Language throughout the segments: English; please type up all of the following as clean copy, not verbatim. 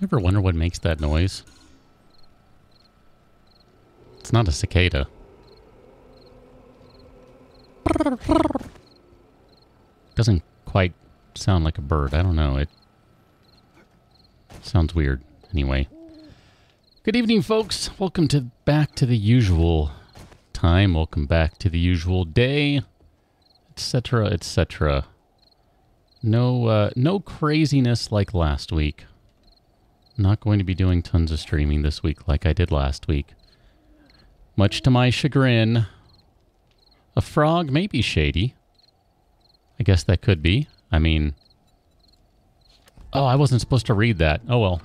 Ever wonder what makes that noise? It's not a cicada. Doesn't quite sound like a bird. I don't know. It sounds weird. Anyway. Good evening, folks. Welcome back to the usual time. Welcome back to the usual day, etc., etc. No craziness like last week. Not going to be doing tons of streaming this week like I did last week. Much to my chagrin. A frog may be shady. I guess that could be. I mean... Oh, I wasn't supposed to read that. Oh well.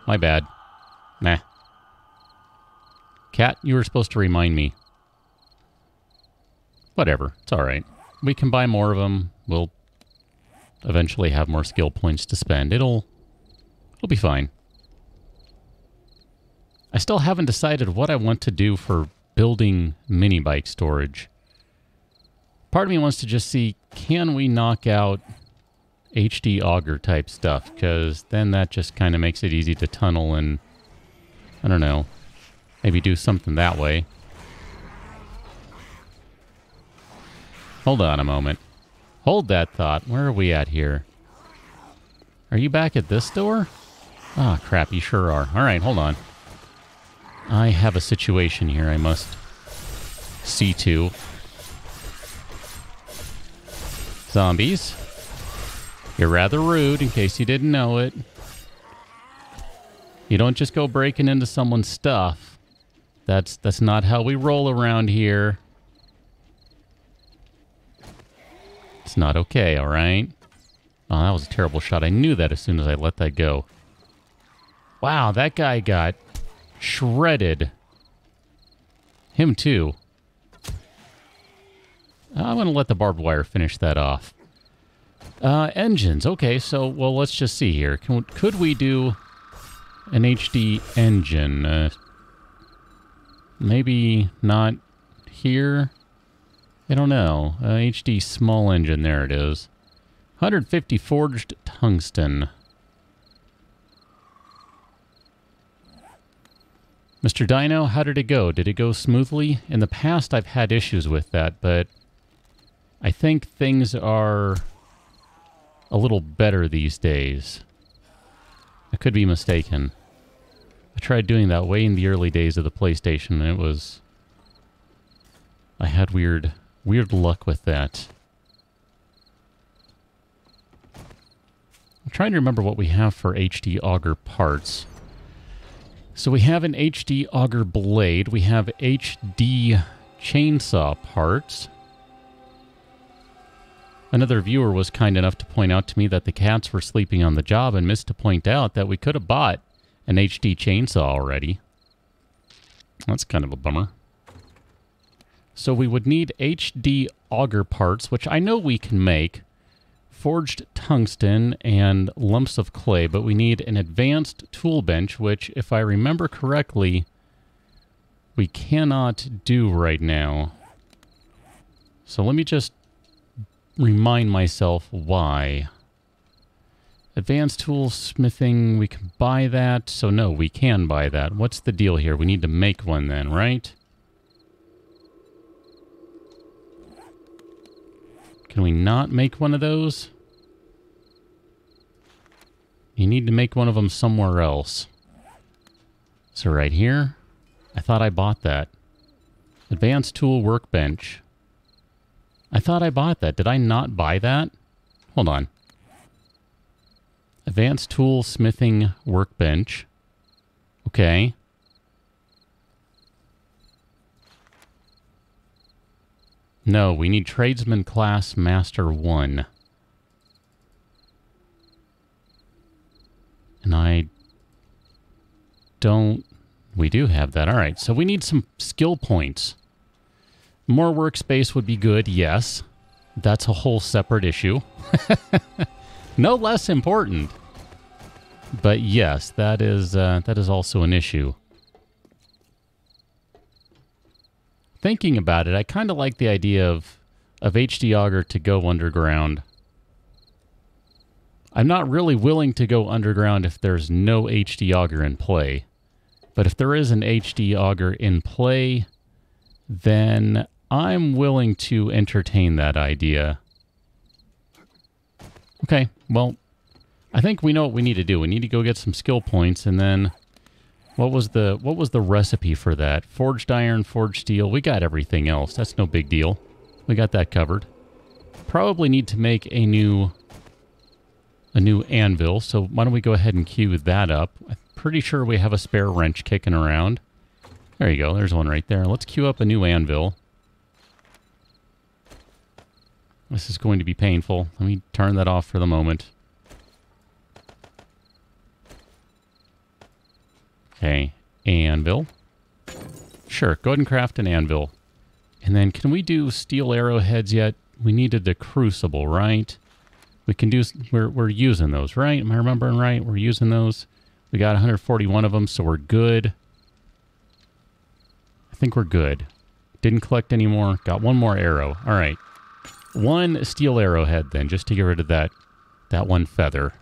My bad. Nah. Cat, you were supposed to remind me. Whatever. It's alright. We can buy more of them. We'll eventually have more skill points to spend. It'll be fine. I still haven't decided what I want to do for building mini bike storage. Part of me wants to just see, can we knock out HD auger type stuff? Because then that just kind of makes it easy to tunnel and, I don't know, maybe do something that way. Hold on a moment. Hold that thought. Where are we at here? Are you back at this door? Ah, crap, you sure are. All right, hold on. I have a situation here I must see to. Zombies. You're rather rude, in case you didn't know it. You don't just go breaking into someone's stuff. That's not how we roll around here. It's not okay, alright? Oh, that was a terrible shot. I knew that as soon as I let that go. Wow, that guy got shredded. Him too. I'm going to let the barbed wire finish that off. Engines. Okay, so, well, let's just see here. Could we do an HD engine? Maybe not here? I don't know. HD small engine. There it is. 150 forged tungsten. Mr. Dino, how did it go? Did it go smoothly? In the past, I've had issues with that, but I think things are a little better these days. I could be mistaken. I tried doing that way in the early days of the PlayStation, and it was... I had weird luck with that. I'm trying to remember what we have for HD auger parts. So we have an HD auger blade. We have HD chainsaw parts. Another viewer was kind enough to point out to me that the cats were sleeping on the job and missed to point out that we could have bought an HD chainsaw already. That's kind of a bummer. So we would need HD auger parts, which I know we can make. Forged tungsten and lumps of clay, but we need an advanced tool bench, which, if I remember correctly, we cannot do right now. So let me just remind myself why. Advanced tool smithing, we can buy that. So no, we can buy that. What's the deal here? We need to make one then, right? Can we not make one of those? You need to make one of them somewhere else. So right here? I thought I bought that. Advanced tool workbench. I thought I bought that. Did I not buy that? Hold on. Advanced tool smithing workbench. Okay. No, we need tradesman class master 1. And I don't... We do have that. All right, so we need some skill points. More workspace would be good, yes. That's a whole separate issue. No less important. But yes, that is also an issue. Thinking about it, I kind of like the idea of HD auger to go underground. I'm not really willing to go underground if there's no HD auger in play. But if there is an HD auger in play, then I'm willing to entertain that idea. Okay, well, I think we know what we need to do. We need to go get some skill points, and then what was the recipe for that? Forged iron, forged steel. We got everything else. That's no big deal. We got that covered. Probably need to make a new anvil, so why don't we go ahead and queue that up. I'm pretty sure we have a spare wrench kicking around. There you go, there's one right there. Let's queue up a new anvil. This is going to be painful. Let me turn that off for the moment. Okay, anvil. Sure, go ahead and craft an anvil. And then can we do steel arrowheads yet? We needed the crucible, right? We can do, we're using those, right? Am I remembering right? We're using those. We got 141 of them, so we're good. I think we're good. Didn't collect any more. Got one more arrow. All right. One steel arrowhead then, just to get rid of that one feather.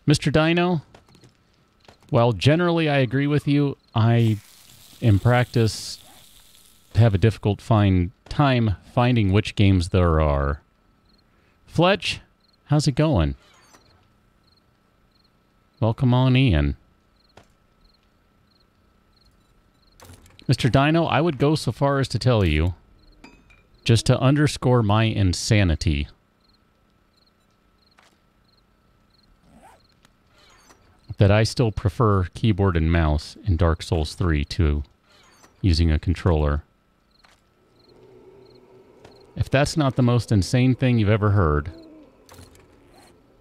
Mr. Dino, while generally I agree with you, I, in practice, have a difficult time finding which games there are. Fletch, how's it going? Welcome on in. Mr. Dino, I would go so far as to tell you, just to underscore my insanity, that I still prefer keyboard and mouse in Dark Souls 3 to using a controller. If that's not the most insane thing you've ever heard,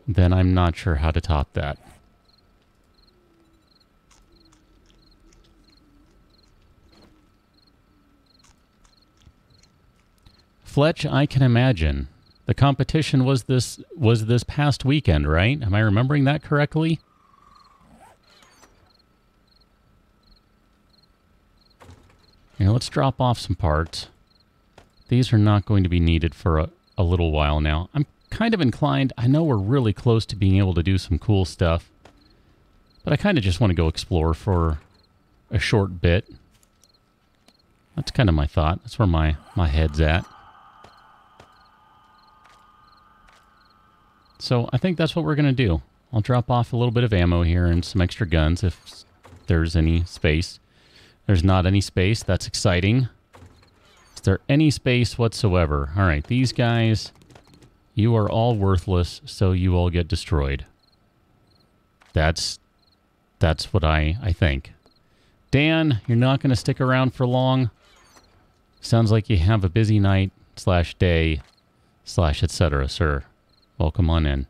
then I'm not sure how to top that. Fletch, I can imagine. The competition was this past weekend, right? Am I remembering that correctly? Here, let's drop off some parts. These are not going to be needed for a little while now. I'm kind of inclined, I know we're really close to being able to do some cool stuff, but I kind of just want to go explore for a short bit. That's kind of my thought. That's where my head's at. So I think that's what we're going to do. I'll drop off a little bit of ammo here and some extra guns if there's any space. There's not any space. That's exciting. Is there any space whatsoever? All right, these guys, you are all worthless, so you all get destroyed. That's what I think. Dan, you're not going to stick around for long. Sounds like you have a busy night / day / etc., sir. Welcome on in.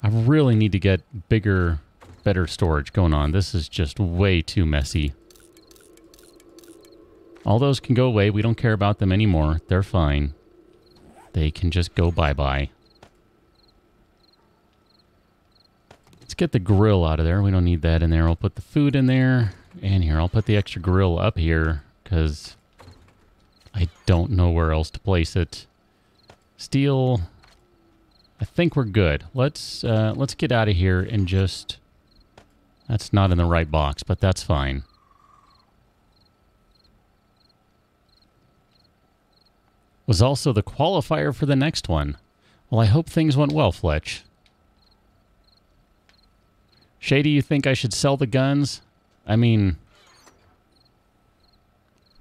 I really need to get bigger, better storage going on. This is just way too messy. All those can go away. We don't care about them anymore. They're fine. They can just go bye-bye. Let's get the grill out of there. We don't need that in there. I'll put the food in there. And here, I'll put the extra grill up here because I don't know where else to place it. Steel. I think we're good. Let's get out of here and just... That's not in the right box, but that's fine. Was also the qualifier for the next one. Well, I hope things went well, Fletch. Shady, you think I should sell the guns? I mean...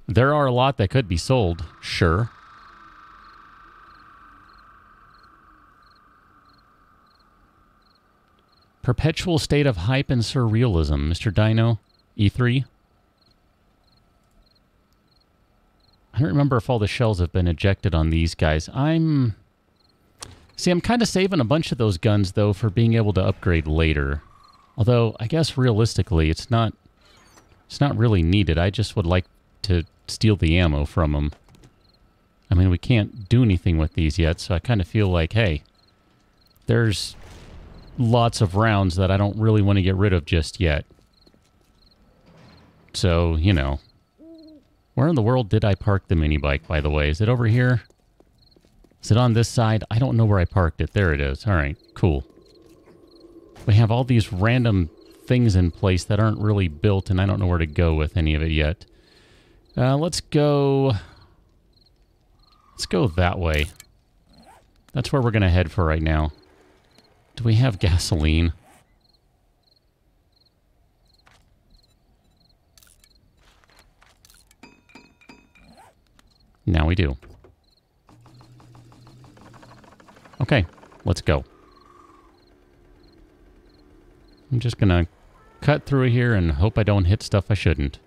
There are a lot that could be sold, sure. Perpetual state of hype and surrealism, Mr. Dino, E3. I don't remember if all the shells have been ejected on these guys. I'm kind of saving a bunch of those guns, though, for being able to upgrade later. Although, I guess realistically, it's not really needed. I just would like to steal the ammo from them. I mean, we can't do anything with these yet, so I kind of feel like, hey, there's lots of rounds that I don't really want to get rid of just yet. So, you know. Where in the world did I park the mini bike, by the way? Is it over here? Is it on this side? I don't know where I parked it. There it is. All right, cool. We have all these random things in place that aren't really built, and I don't know where to go with any of it yet. Let's go that way. That's where we're going to head for right now. Do we have gasoline? Now we do. Okay, let's go. I'm just going to cut through here and hope I don't hit stuff I shouldn't.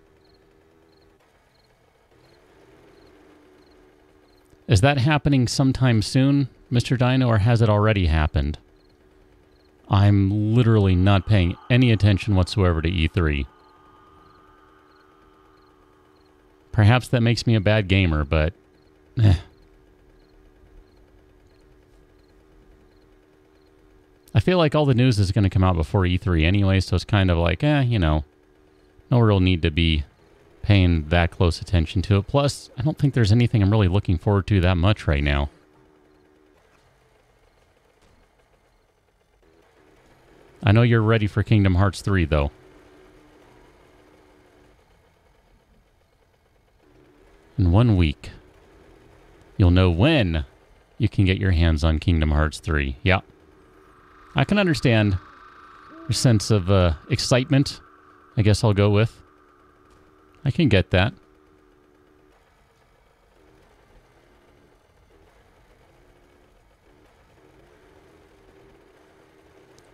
Is that happening sometime soon, Mr. Dino, or has it already happened? I'm literally not paying any attention whatsoever to E3. Perhaps that makes me a bad gamer, but... I feel like all the news is going to come out before E3 anyway, so it's kind of like, you know, no real need to be paying that close attention to it. Plus, I don't think there's anything I'm really looking forward to that much right now. I know you're ready for Kingdom Hearts 3, though. In 1 week, you'll know when you can get your hands on Kingdom Hearts 3. Yeah. I can understand your sense of excitement, I guess I'll go with. I can get that.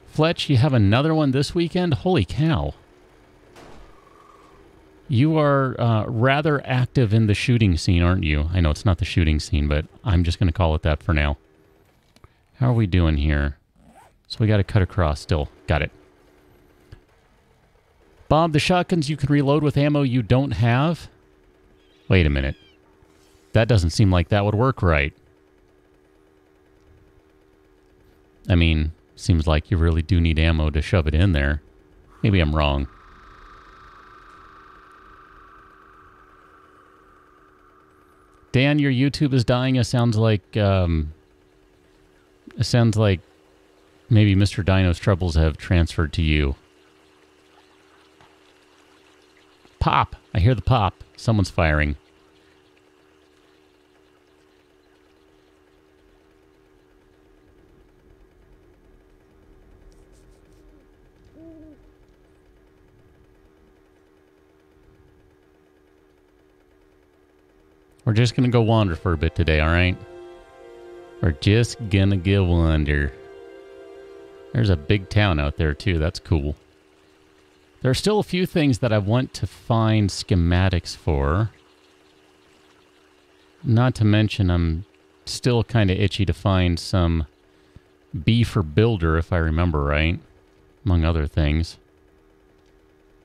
Fletch, you have another one this weekend? Holy cow. You are rather active in the shooting scene, aren't you? I know it's not the shooting scene, but I'm just going to call it that for now. How are we doing here? So we got to cut across still. Got it. Bob, the shotguns you can reload with ammo you don't have? Wait a minute. That doesn't seem like that would work right. I mean, seems like you really do need ammo to shove it in there. Maybe I'm wrong. Dan, your YouTube is dying. It sounds like maybe Mr. Dino's troubles have transferred to you. Pop! I hear the pop. Someone's firing. We're just going to go wander for a bit today, alright? We're just going to go wander. There's a big town out there, too. That's cool. There are still a few things that I want to find schematics for. Not to mention, I'm still kind of itchy to find some B for Builder, if I remember right. Among other things.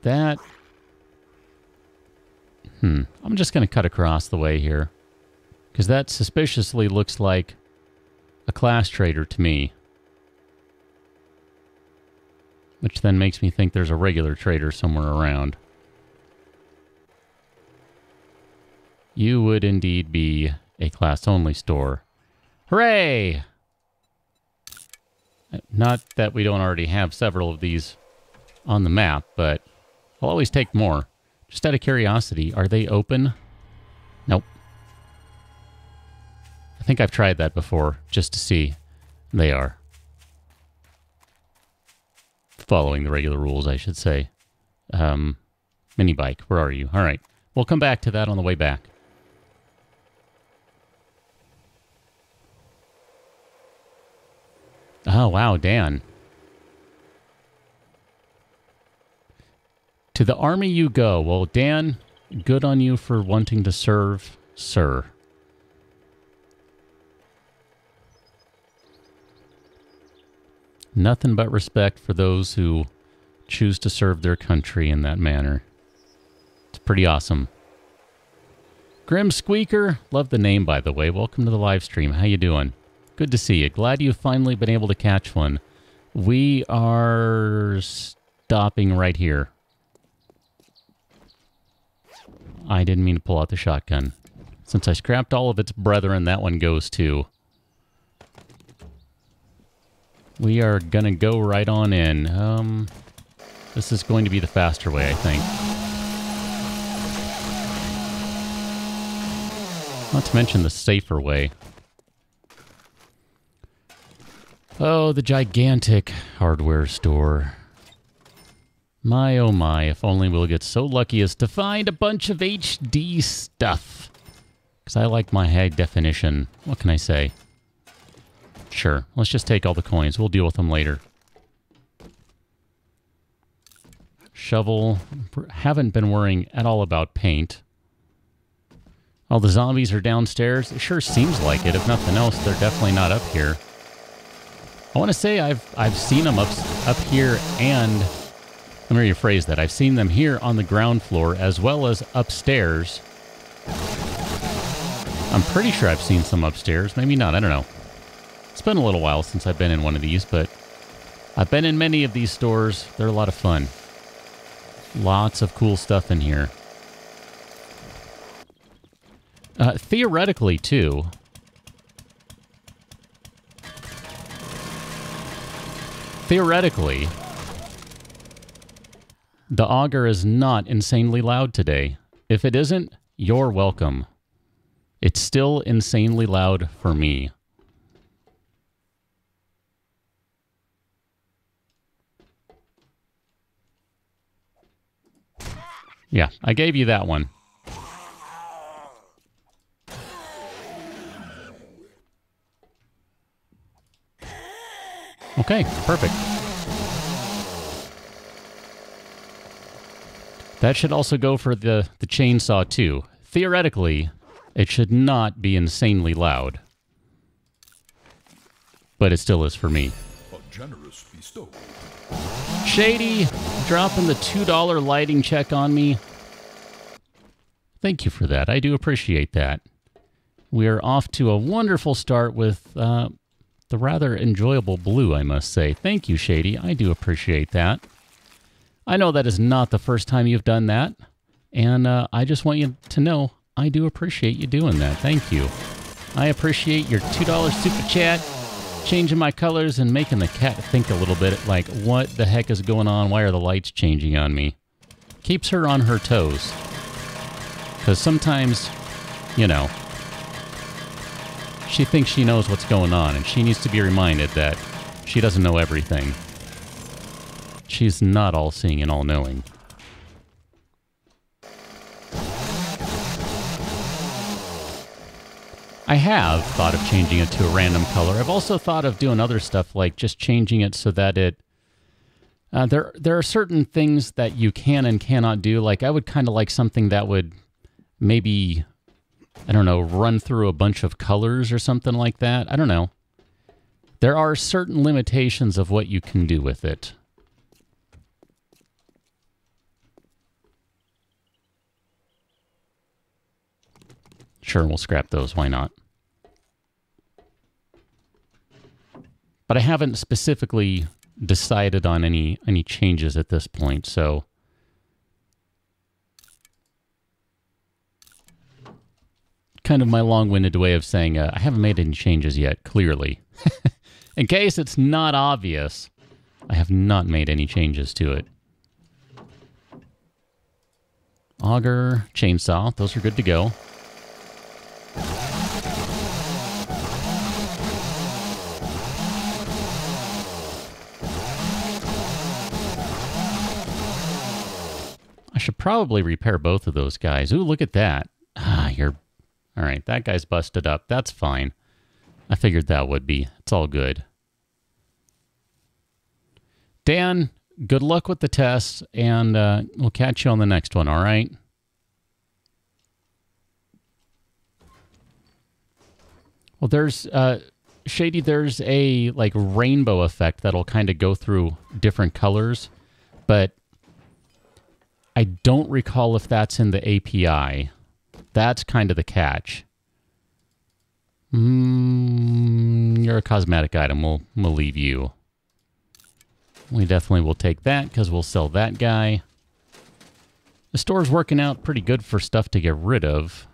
That... I'm just going to cut across the way here. Because that suspiciously looks like a class trader to me. Which then makes me think there's a regular trader somewhere around. You would indeed be a class-only store. Hooray! Not that we don't already have several of these on the map, but I'll always take more. Just out of curiosity, are they open? Nope. I think I've tried that before, just to see. They are. Following the regular rules, I should say. Mini bike, where are you? All right. We'll come back to that on the way back. Oh, wow, Dan. To the army you go. Well, Dan, good on you for wanting to serve, sir. Nothing but respect for those who choose to serve their country in that manner. It's pretty awesome. Grim Squeaker, love the name, by the way. Welcome to the live stream. How you doing? Good to see you. Glad you've finally been able to catch one. We are stopping right here. I didn't mean to pull out the shotgun. Since I scrapped all of its brethren, that one goes too. We are going to go right on in. This is going to be the faster way, I think. Not to mention the safer way. Oh, the gigantic hardware store. My, oh my, if only we'll get so lucky as to find a bunch of HD stuff. Because I like my high definition. What can I say? Sure, let's just take all the coins. We'll deal with them later. Shovel. Haven't been worrying at all about paint. All the zombies are downstairs. It sure seems like it. If nothing else, they're definitely not up here. I want to say I've seen them up here and... Let me rephrase that. I've seen them here on the ground floor as well as upstairs. I'm pretty sure I've seen some upstairs. Maybe not. I don't know. It's been a little while since I've been in one of these, but I've been in many of these stores. They're a lot of fun. Lots of cool stuff in here. Theoretically, too. Theoretically, the auger is not insanely loud today. If it isn't, you're welcome. It's still insanely loud for me. Yeah, I gave you that one. Okay, perfect. That should also go for the chainsaw, too. Theoretically, it should not be insanely loud. But it still is for me. A generous bestow. Shady, dropping the $2 lighting check on me. Thank you for that. I do appreciate that. We are off to a wonderful start with the rather enjoyable blue, I must say. Thank you, Shady. I do appreciate that. I know that is not the first time you've done that, and I just want you to know I do appreciate you doing that. Thank you. I appreciate your $2 super chat, changing my colors and making the cat think a little bit like, what the heck is going on? Why are the lights changing on me? Keeps her on her toes. Because sometimes, you know, she thinks she knows what's going on, and she needs to be reminded that she doesn't know everything. She's not all-seeing and all-knowing. I have thought of changing it to a random color. I've also thought of doing other stuff, like just changing it so that it... there are certain things that you can and cannot do. Like, I would kind of like something that would maybe, I don't know, run through a bunch of colors or something like that. I don't know. There are certain limitations of what you can do with it. Sure, we'll scrap those. Why not? But I haven't specifically decided on any changes at this point, so... Kind of my long-winded way of saying I haven't made any changes yet, clearly. In case it's not obvious, I have not made any changes to it. Auger, chainsaw, those are good to go. I should probably repair both of those guys. Ooh, look at that. Ah, you're... All right, that guy's busted up. That's fine. I figured that would be. It's all good. Dan, good luck with the tests, and we'll catch you on the next one, all right? Well, there's... Shady, there's a, like, rainbow effect that'll kind of go through different colors, but I don't recall if that's in the API. That's kind of the catch. You're a cosmetic item. We'll leave you. We definitely will take that because we'll sell that guy. The store's working out pretty good for stuff to get rid of,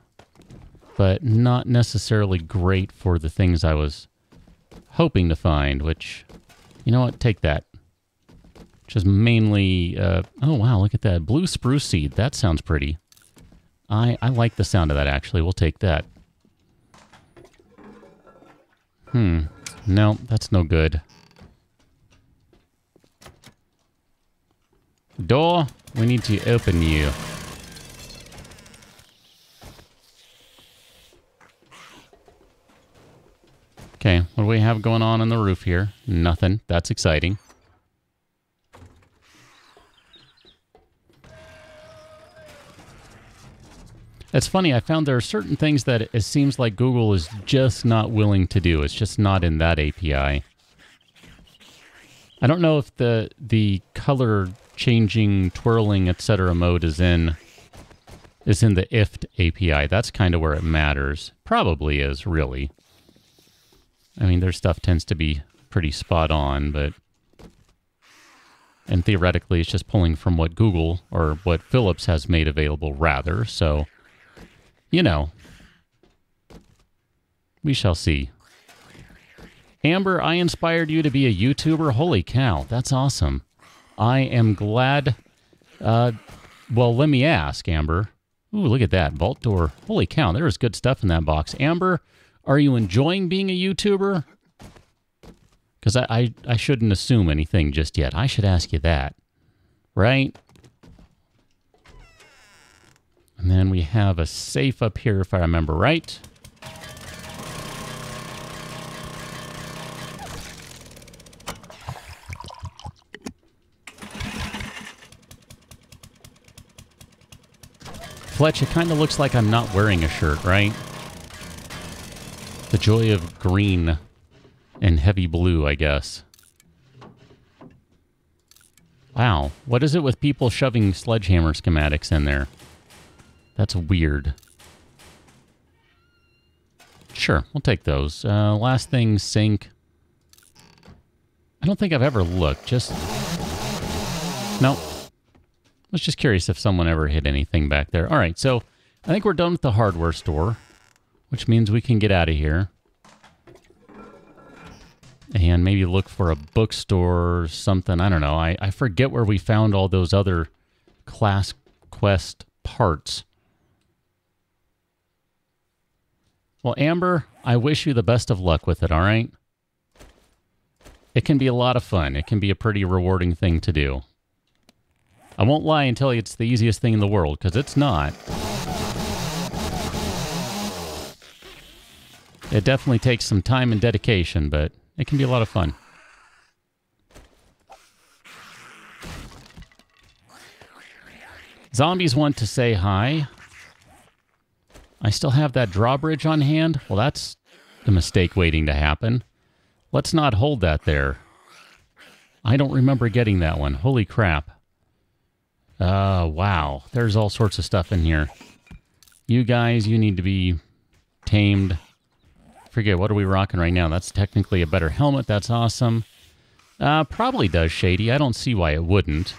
but not necessarily great for the things I was hoping to find, which, you know what, take that. Which is mainly, oh wow, look at that. Blue spruce seed, that sounds pretty. I like the sound of that, actually. We'll take that. No, that's no good. Door, we need to open you. Okay, what do we have going on the roof here? Nothing. That's exciting. It's funny, I found there are certain things that it seems like Google is just not willing to do. It's just not in that API. I don't know if the color changing, twirling, etc. mode is in the IFT API. That's kind of where it matters. Probably is, really. I mean, their stuff tends to be pretty spot on, but... And theoretically, it's just pulling from what Google, or what Philips has made available, rather, so... You know. We shall see. Amber, I inspired you to be a YouTuber? Holy cow, that's awesome. I am glad... well, let me ask, Amber. Ooh, look at that. Vault door. Holy cow, there is good stuff in that box. Amber, are you enjoying being a YouTuber? Because I shouldn't assume anything just yet. I should ask you that. Right? And then we have a safe up here, if I remember right. Fletch, it kind of looks like I'm not wearing a shirt, right? The joy of green and heavy blue, I guess. Wow, what is it with people shoving sledgehammer schematics in there? That's weird. Sure, we'll take those. Last thing, sink. I don't think I've ever looked, just... Nope. I was just curious if someone ever hit anything back there. All right, so I think we're done with the hardware store, which means we can get out of here. And maybe look for a bookstore or something. I don't know. I forget where we found all those other class quest parts. Well, Amber, I wish you the best of luck with it, all right? It can be a lot of fun. It can be a pretty rewarding thing to do. I won't lie and tell you it's the easiest thing in the world, because it's not. It definitely takes some time and dedication, but it can be a lot of fun. Zombies want to say hi. I still have that drawbridge on hand. Well, that's a mistake waiting to happen. Let's not hold that there. I don't remember getting that one. Holy crap. Wow. There's all sorts of stuff in here. You guys, you need to be tamed. Forget, what are we rocking right now? That's technically a better helmet. That's awesome. Probably does shady. I don't see why it wouldn't.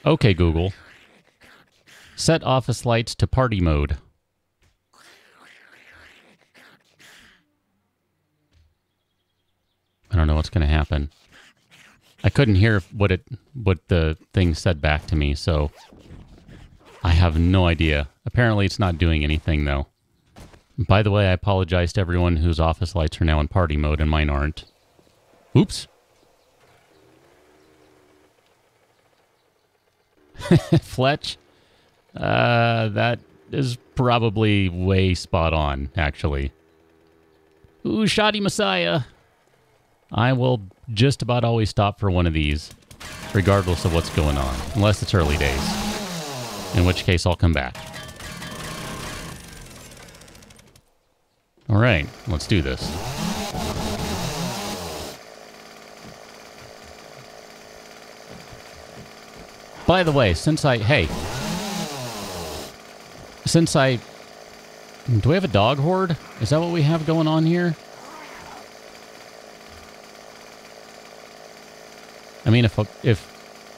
Okay, Google. Set office lights to party mode. I don't know what's going to happen. I couldn't hear what the thing said back to me, so I have no idea. Apparently it's not doing anything, though. By the way, I apologize to everyone whose office lights are now in party mode and mine aren't. Oops. Fletch? That is probably way spot on, actually. Ooh, shoddy Messiah. I will just about always stop for one of these, regardless of what's going on, unless it's early days, in which case I'll come back. All right, let's do this. By the way, do we have a dog horde? Is that what we have going on here? I mean, if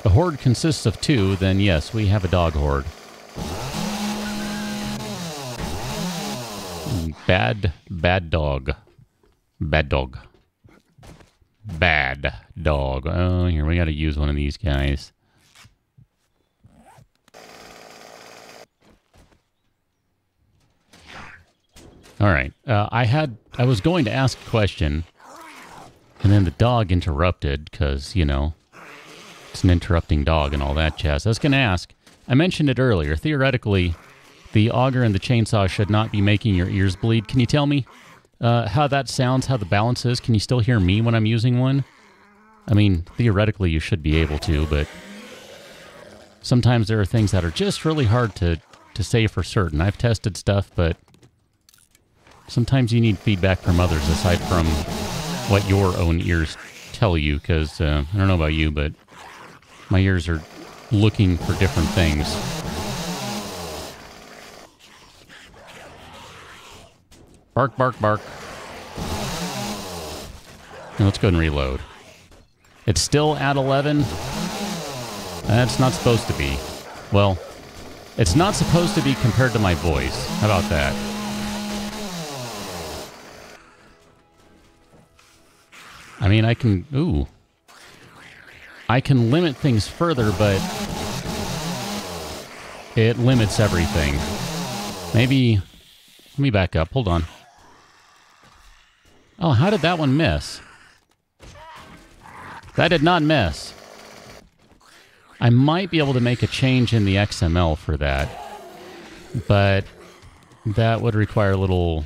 a horde consists of 2, then yes, we have a dog horde. Bad dog. Bad dog. Bad dog. Oh, here, we got to use one of these guys. All right. I was going to ask a question, and then the dog interrupted because, you know, it's an interrupting dog and all that jazz. I was going to ask, I mentioned it earlier, theoretically, the auger and the chainsaw should not be making your ears bleed. Can you tell me how that sounds, how the balance is? Can you still hear me when I'm using one? I mean, theoretically, you should be able to, but sometimes there are things that are just really hard to say for certain. I've tested stuff, but sometimes you need feedback from others aside from what your own ears tell you, because I don't know about you, but my ears are looking for different things. Bark, bark, bark. Now let's go ahead and reload. It's still at 11. That's not supposed to be. Well, it's not supposed to be compared to my voice. How about that? I mean, I can... Ooh. I can limit things further, but it limits everything. Maybe... Let me back up. Hold on. Oh, how did that one miss? That did not miss. I might be able to make a change in the XML for that, but that would require a little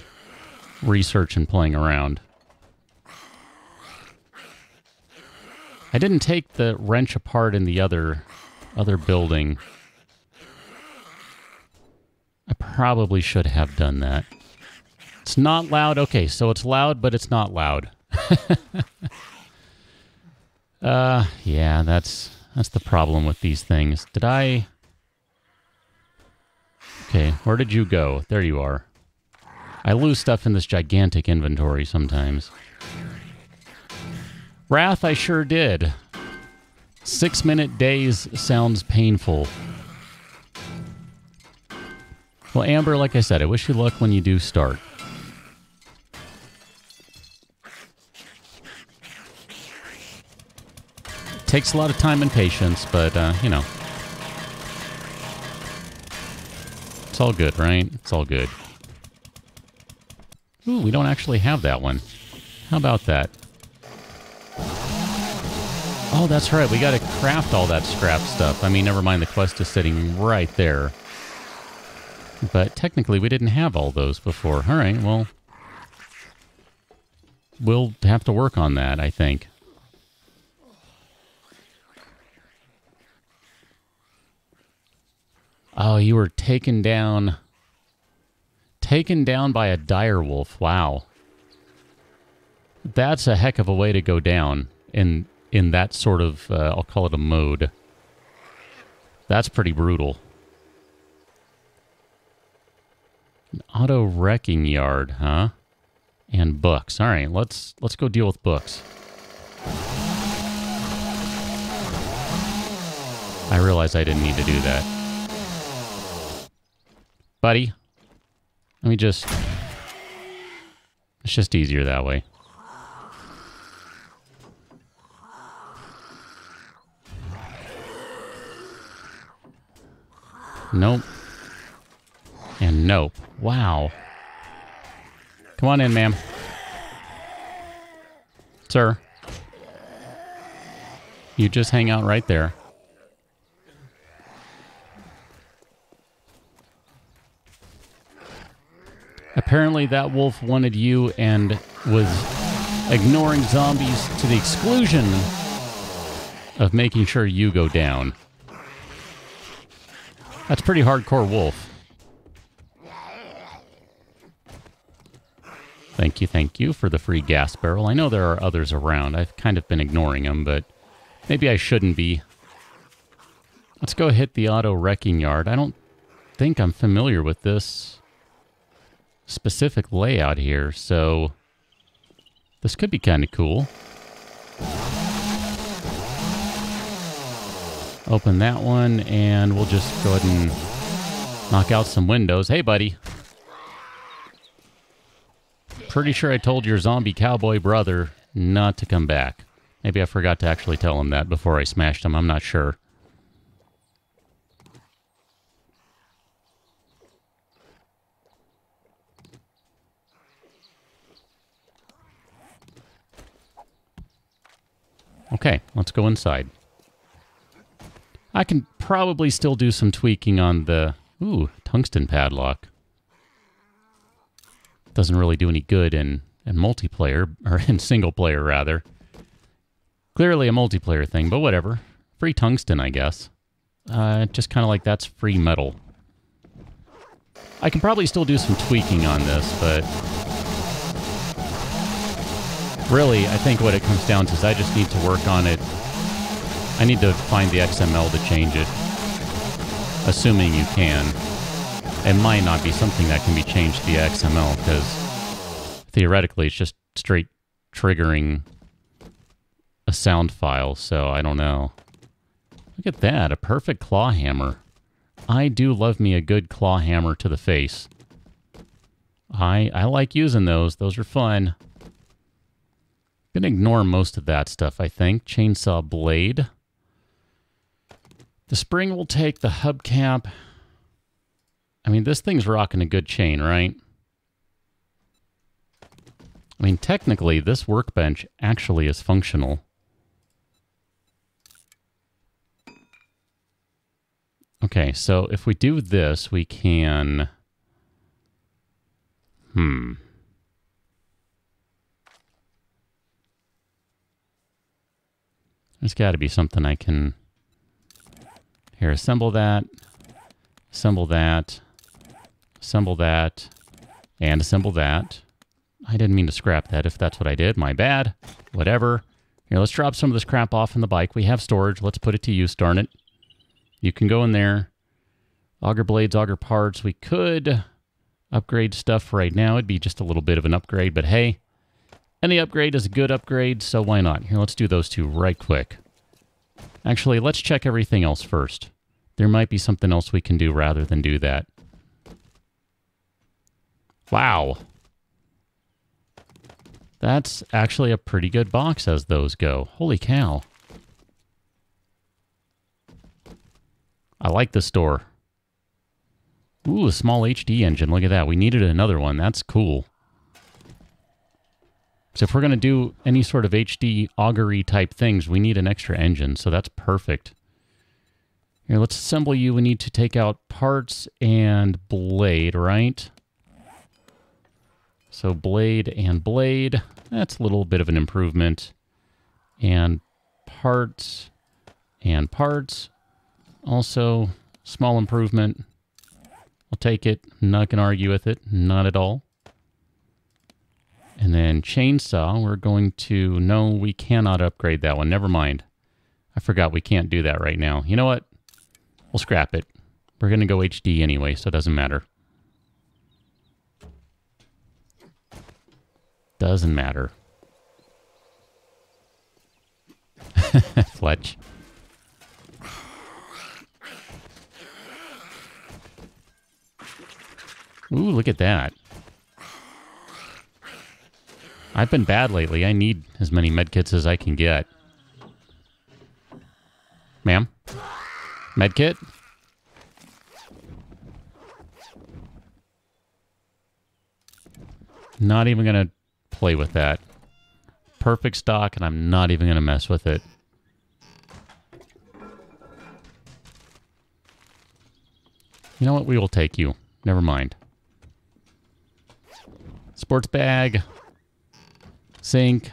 research and playing around. I didn't take the wrench apart in the other building. I probably should have done that. It's not loud. Okay, so it's loud, but it's not loud. Yeah, that's the problem with these things. Did I... Okay, where did you go? There you are. I lose stuff in this gigantic inventory sometimes. Wrath, I sure did. 6-minute days sounds painful. Well, Amber, like I said, I wish you luck when you do start. Takes a lot of time and patience, but, you know. It's all good, right? It's all good. Ooh, we don't actually have that one. How about that? Oh, that's right. We got to craft all that scrap stuff. I mean, never mind, the quest is sitting right there. But technically, we didn't have all those before. All right, well, we'll have to work on that, I think. Oh, you were taken down by a dire wolf. Wow. That's a heck of a way to go down in that sort of, I'll call it a mode. That's pretty brutal. An auto wrecking yard, huh? And books. All right, let's go deal with books. I realize I didn't need to do that. Buddy, let me just... It's just easier that way. Nope. And nope. Wow. Come on in, ma'am. Sir. You just hang out right there. Apparently that wolf wanted you and was ignoring zombies to the exclusion of making sure you go down. That's pretty hardcore wolf. Thank you for the free gas barrel. I know there are others around. I've kind of been ignoring them, but maybe I shouldn't be. Let's go hit the auto wrecking yard. I don't think I'm familiar with this specific layout here, so this could be kind of cool. Open that one, and we'll just go ahead and knock out some windows. Hey, buddy. Pretty sure I told your zombie cowboy brother not to come back. Maybe I forgot to actually tell him that before I smashed him. I'm not sure. Okay, let's go inside. I can probably still do some tweaking on the... Ooh, tungsten padlock. Doesn't really do any good in multiplayer, or in single player, rather. Clearly a multiplayer thing, but whatever. Free tungsten, I guess. Just kind of like that's free metal. I can probably still do some tweaking on this, but... Really, I think what it comes down to is I just need to work on it. I need to find the XML to change it. Assuming you can. It might not be something that can be changed via XML, because theoretically it's just straight triggering a sound file, so I don't know. Look at that, a perfect claw hammer. I do love me a good claw hammer to the face. I like using those. Those are fun. Gonna ignore most of that stuff, I think. Chainsaw blade. The spring will take the hubcap. I mean, this thing's rocking a good chain, right? I mean, technically, this workbench actually is functional. Okay, so if we do this, we can... There's got to be something I can... Here, assemble that, assemble that, assemble that, and assemble that. I didn't mean to scrap that if that's what I did. My bad. Whatever. Here, let's drop some of this crap off in the bike. We have storage. Let's put it to use, darn it. You can go in there. Auger blades, auger parts. We could upgrade stuff right now. It'd be just a little bit of an upgrade, but hey, any upgrade is a good upgrade, so why not? Here, let's do those two right quick. Actually, let's check everything else first. There might be something else we can do rather than do that. Wow. That's actually a pretty good box as those go. Holy cow. I like this door. Ooh, a small HD engine. Look at that. We needed another one. That's cool. So if we're going to do any sort of HD augury type things, we need an extra engine. So that's perfect. Here, let's assemble you. We need to take out parts and blade, right? So blade and blade. That's a little bit of an improvement. And parts and parts. Also, small improvement. I'll take it. Not going to argue with it. Not at all. And then chainsaw, we're going to... No, we cannot upgrade that one. Never mind. I forgot we can't do that right now. You know what? We'll scrap it. We're going to go HD anyway, so it doesn't matter. Doesn't matter. Fletch. Ooh, look at that. I've been bad lately. I need as many medkits as I can get. Ma'am? Medkit? Not even going to play with that. Perfect stock, and I'm not even going to mess with it. You know what? We will take you. Never mind. Sports bag. Sink.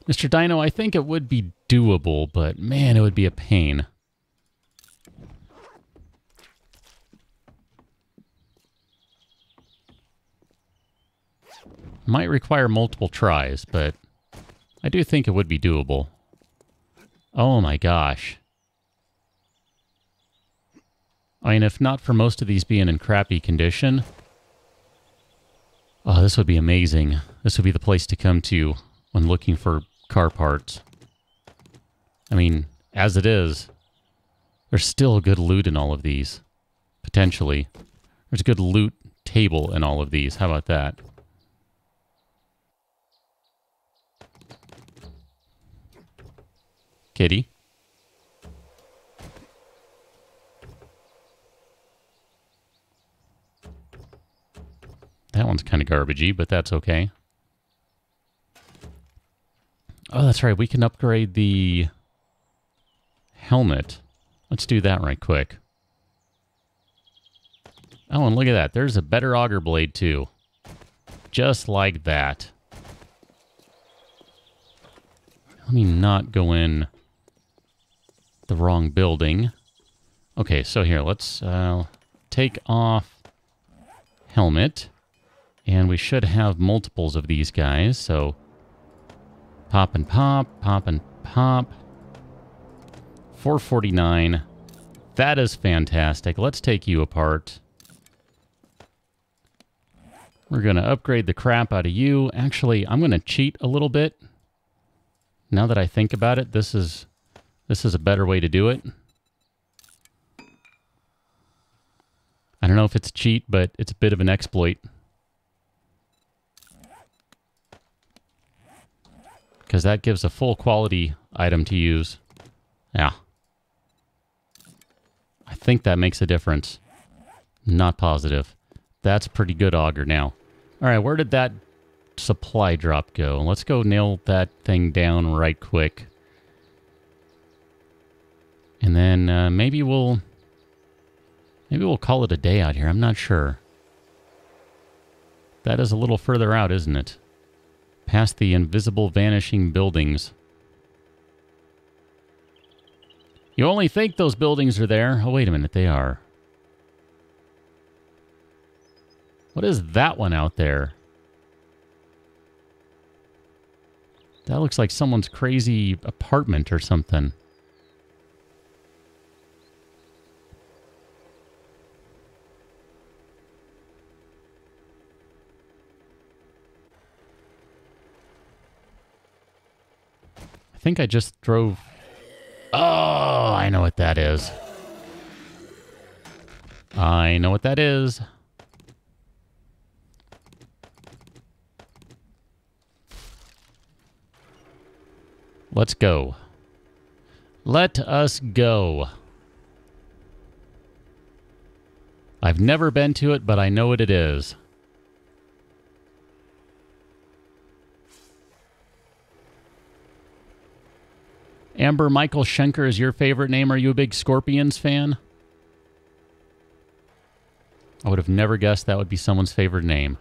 Mr. Dino, I think it would be doable, but man, it would be a pain. Might require multiple tries, but I do think it would be doable. Oh my gosh. I mean, if not for most of these being in crappy condition... Oh, this would be amazing. This would be the place to come to when looking for car parts. I mean, as it is, there's still good loot in all of these. Potentially. There's a good loot table in all of these. How about that? Kitty. That one's kind of garbagey, but that's okay. Oh, that's right. We can upgrade the helmet. Let's do that right quick. Oh, and look at that. There's a better auger blade, too. Just like that. Let me not go in the wrong building. Okay, so here, let's take off helmet. And we should have multiples of these guys, so pop and pop, pop and pop. 449. That is fantastic. Let's take you apart. We're going to upgrade the crap out of you. Actually, I'm going to cheat a little bit. Now that I think about it, this is a better way to do it. I don't know if it's a cheat, but it's a bit of an exploit. Because that gives a full quality item to use. Yeah. I think that makes a difference. Not positive. That's pretty good auger now. Alright, where did that supply drop go? Let's go nail that thing down right quick. And then maybe we'll call it a day out here. I'm not sure. That is a little further out, isn't it? Past the invisible vanishing buildings. You only think those buildings are there. Oh, wait a minute, they are. What is that one out there? That looks like someone's crazy apartment or something. I think I just drove... Oh, I know what that is. I know what that is. Let's go. Let us go. I've never been to it, but I know what it is. Amber, Michael Schenker is your favorite name. Are you a big Scorpions fan? I would have never guessed that would be someone's favorite name.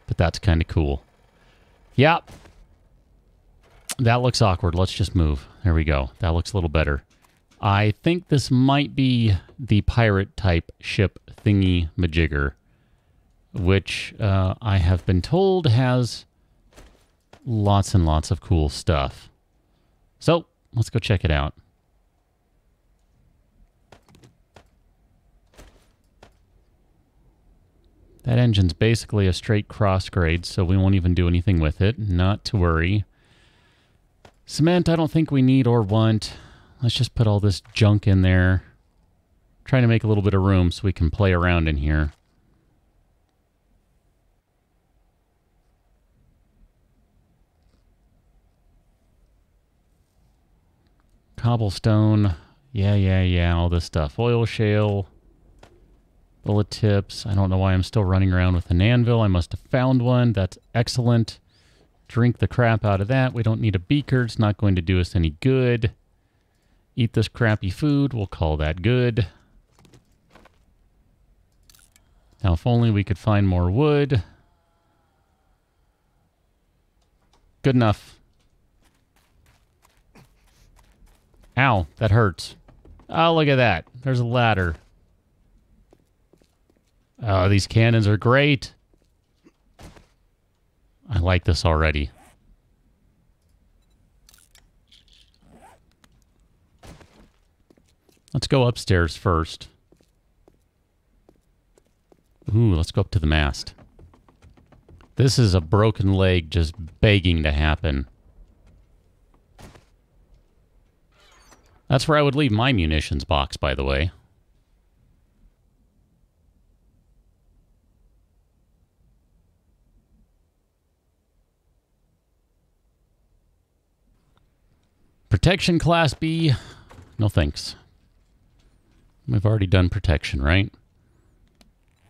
But that's kind of cool. Yep. That looks awkward. Let's just move. There we go. That looks a little better. I think this might be the pirate type ship thingy majigger, which I have been told has lots and lots of cool stuff. So, let's go check it out. That engine's basically a straight cross grade, so we won't even do anything with it. Not to worry. Cement, I don't think we need or want. Let's just put all this junk in there. Trying to make a little bit of room so we can play around in here. Cobblestone. Yeah, all this stuff. Oil shale. Bullet tips. I don't know why I'm still running around with an anvil. I must have found one. That's excellent. Drink the crap out of that. We don't need a beaker. It's not going to do us any good. Eat this crappy food. We'll call that good. Now, if only we could find more wood. Good enough. Ow, that hurts. Oh, look at that. There's a ladder. Oh, these cannons are great. I like this already. Let's go upstairs first. Ooh, let's go up to the mast. This is a broken leg just begging to happen. That's where I would leave my munitions box, by the way. Protection Class B. No thanks. We've already done protection, right?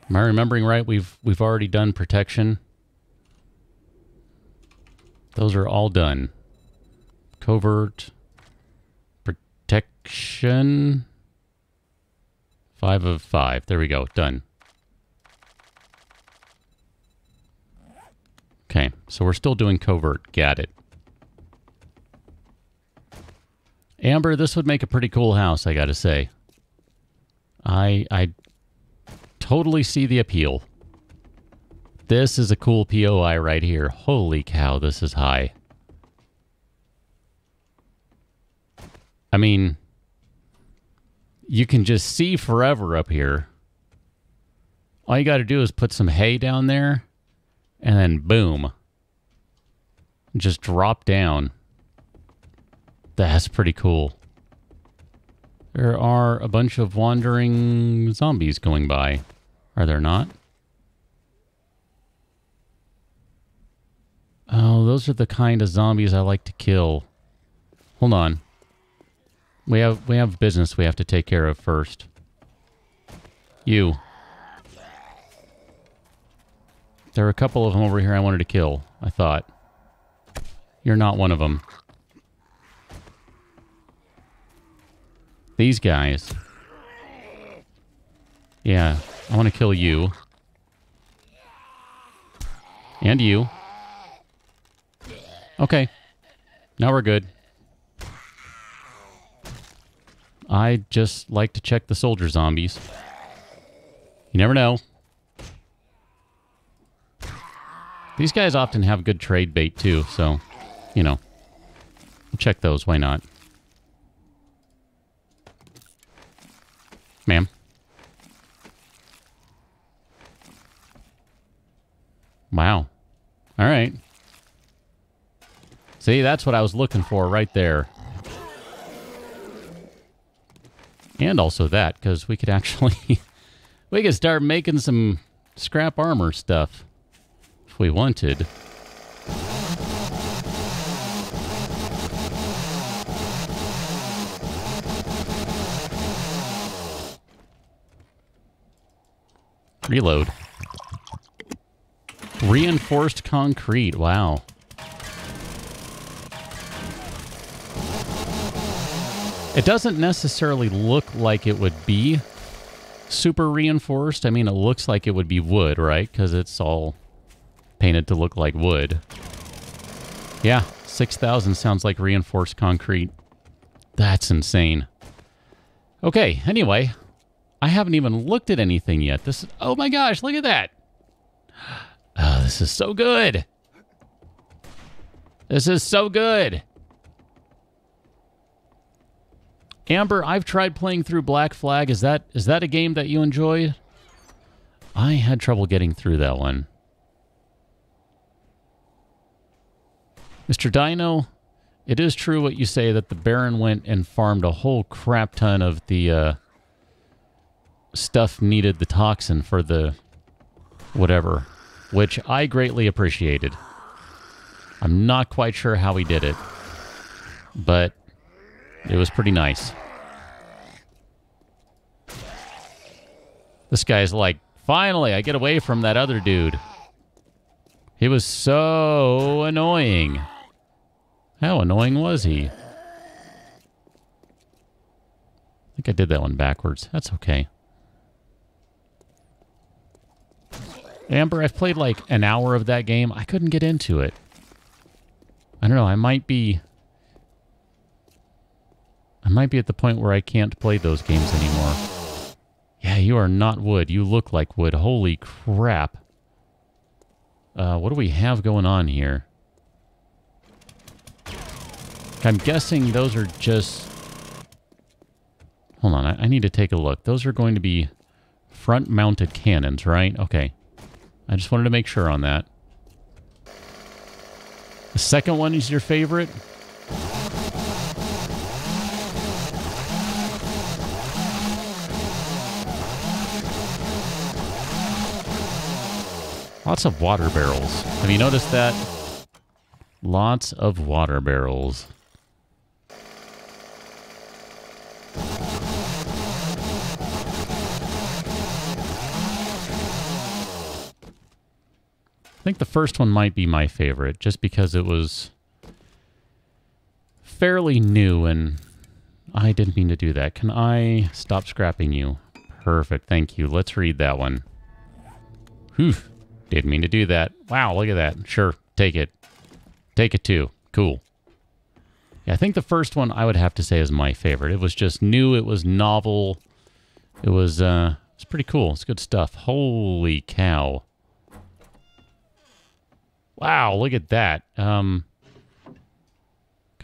Am I remembering right? We've already done protection. Those are all done. Covert. Protection. 5 of 5. There we go. Done. Okay, so we're still doing covert. Got it. Amber, this would make a pretty cool house, I gotta say. I totally see the appeal. This is a cool POI right here. Holy cow, this is high. I mean, you can just see forever up here. All you gotta do is put some hay down there, and then boom. Just drop down. That's pretty cool. There are a bunch of wandering zombies going by. Are there not? Oh, those are the kind of zombies I like to kill. Hold on. We have business we have to take care of first. You. There are a couple of them over here I wanted to kill, I thought. You're not one of them. These guys. Yeah, I want to kill you. And you. Okay. Now we're good. I just like to check the soldier zombies. You never know. These guys often have good trade bait too, so, you know. We'll check those, why not? Ma'am. Wow. All right. See, that's what I was looking for right there. And also that, because we could actually... we could start making some scrap armor stuff. If we wanted. Reload. Reinforced concrete. Wow. It doesn't necessarily look like it would be super reinforced. I mean, it looks like it would be wood, right? Because it's all painted to look like wood. Yeah, 6,000 sounds like reinforced concrete. That's insane. Okay, anyway. I haven't even looked at anything yet. This is, oh my gosh, look at that. Oh, this is so good. This is so good. Amber, I've tried playing through Black Flag. Is that a game that you enjoyed? I had trouble getting through that one. Mr. Dino, it is true what you say that the Baron went and farmed a whole crap ton of the stuff needed the toxin for the whatever, which I greatly appreciated. I'm not quite sure how he did it, but it was pretty nice. This guy's like, finally, I get away from that other dude. He was so annoying. How annoying was he? I think I did that one backwards. That's okay. Amber, I've played like an hour of that game. I couldn't get into it. I don't know. I might be at the point where I can't play those games anymore. Yeah, you are not wood. You look like wood. Holy crap. What do we have going on here? I'm guessing those are just... Hold on. I need to take a look. Those are going to be front-mounted cannons, right? Okay. I just wanted to make sure on that. The second one is your favorite? Lots of water barrels. Have you noticed that? Lots of water barrels. I think the first one might be my favorite, just because it was fairly new, and I didn't mean to do that. Can I stop scrapping you? Perfect, thank you. Let's read that one. Whew, didn't mean to do that. Wow, look at that. Sure, take it. Take it too. Cool. Yeah, I think the first one I would have to say is my favorite. It was just new, it was novel. It was pretty cool. It's good stuff. Holy cow. Wow, look at that. Can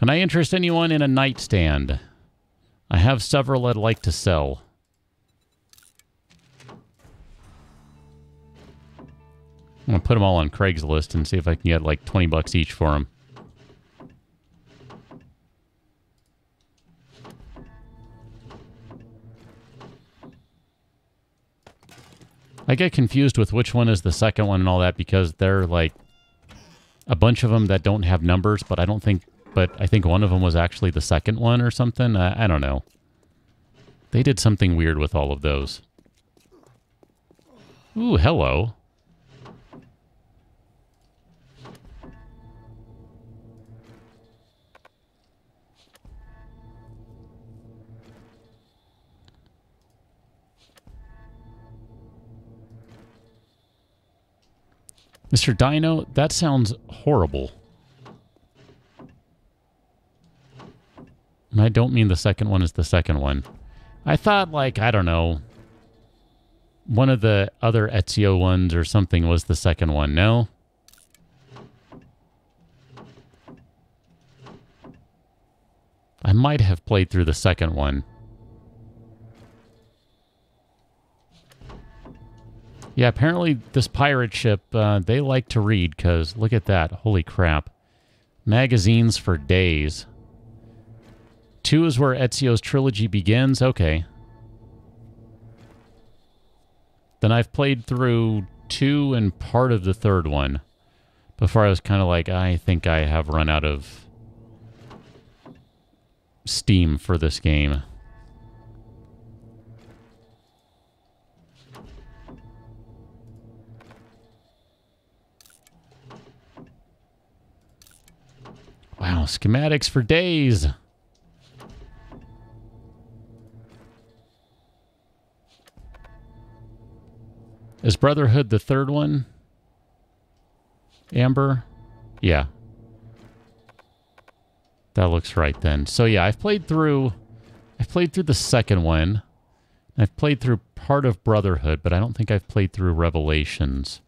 I interest anyone in a nightstand? I have several I'd like to sell. I'm going to put them all on Craigslist and see if I can get like 20 bucks each for them. I get confused with which one is the second one and all that because they're like a bunch of them that don't have numbers, but I think one of them was actually the second one or something. I don't know. They did something weird with all of those. Ooh, hello. Mr. Dino, that sounds horrible. And I don't mean the second one is the second one. I thought, like, I don't know, one of the other Ezio ones or something was the second one, no? I might have played through the second one. Yeah, apparently this pirate ship, they like to read, because look at that. Holy crap. Magazines for days. 2 is where Ezio's trilogy begins? Okay. Then I've played through 2 and part of the third one. Before I was kind of like, I think I have run out of steam for this game. Wow, schematics for days. Is Brotherhood the third one? Amber? Yeah. That looks right then. So yeah, I've played through the second one. I've played through part of Brotherhood, but I don't think I've played through Revelations.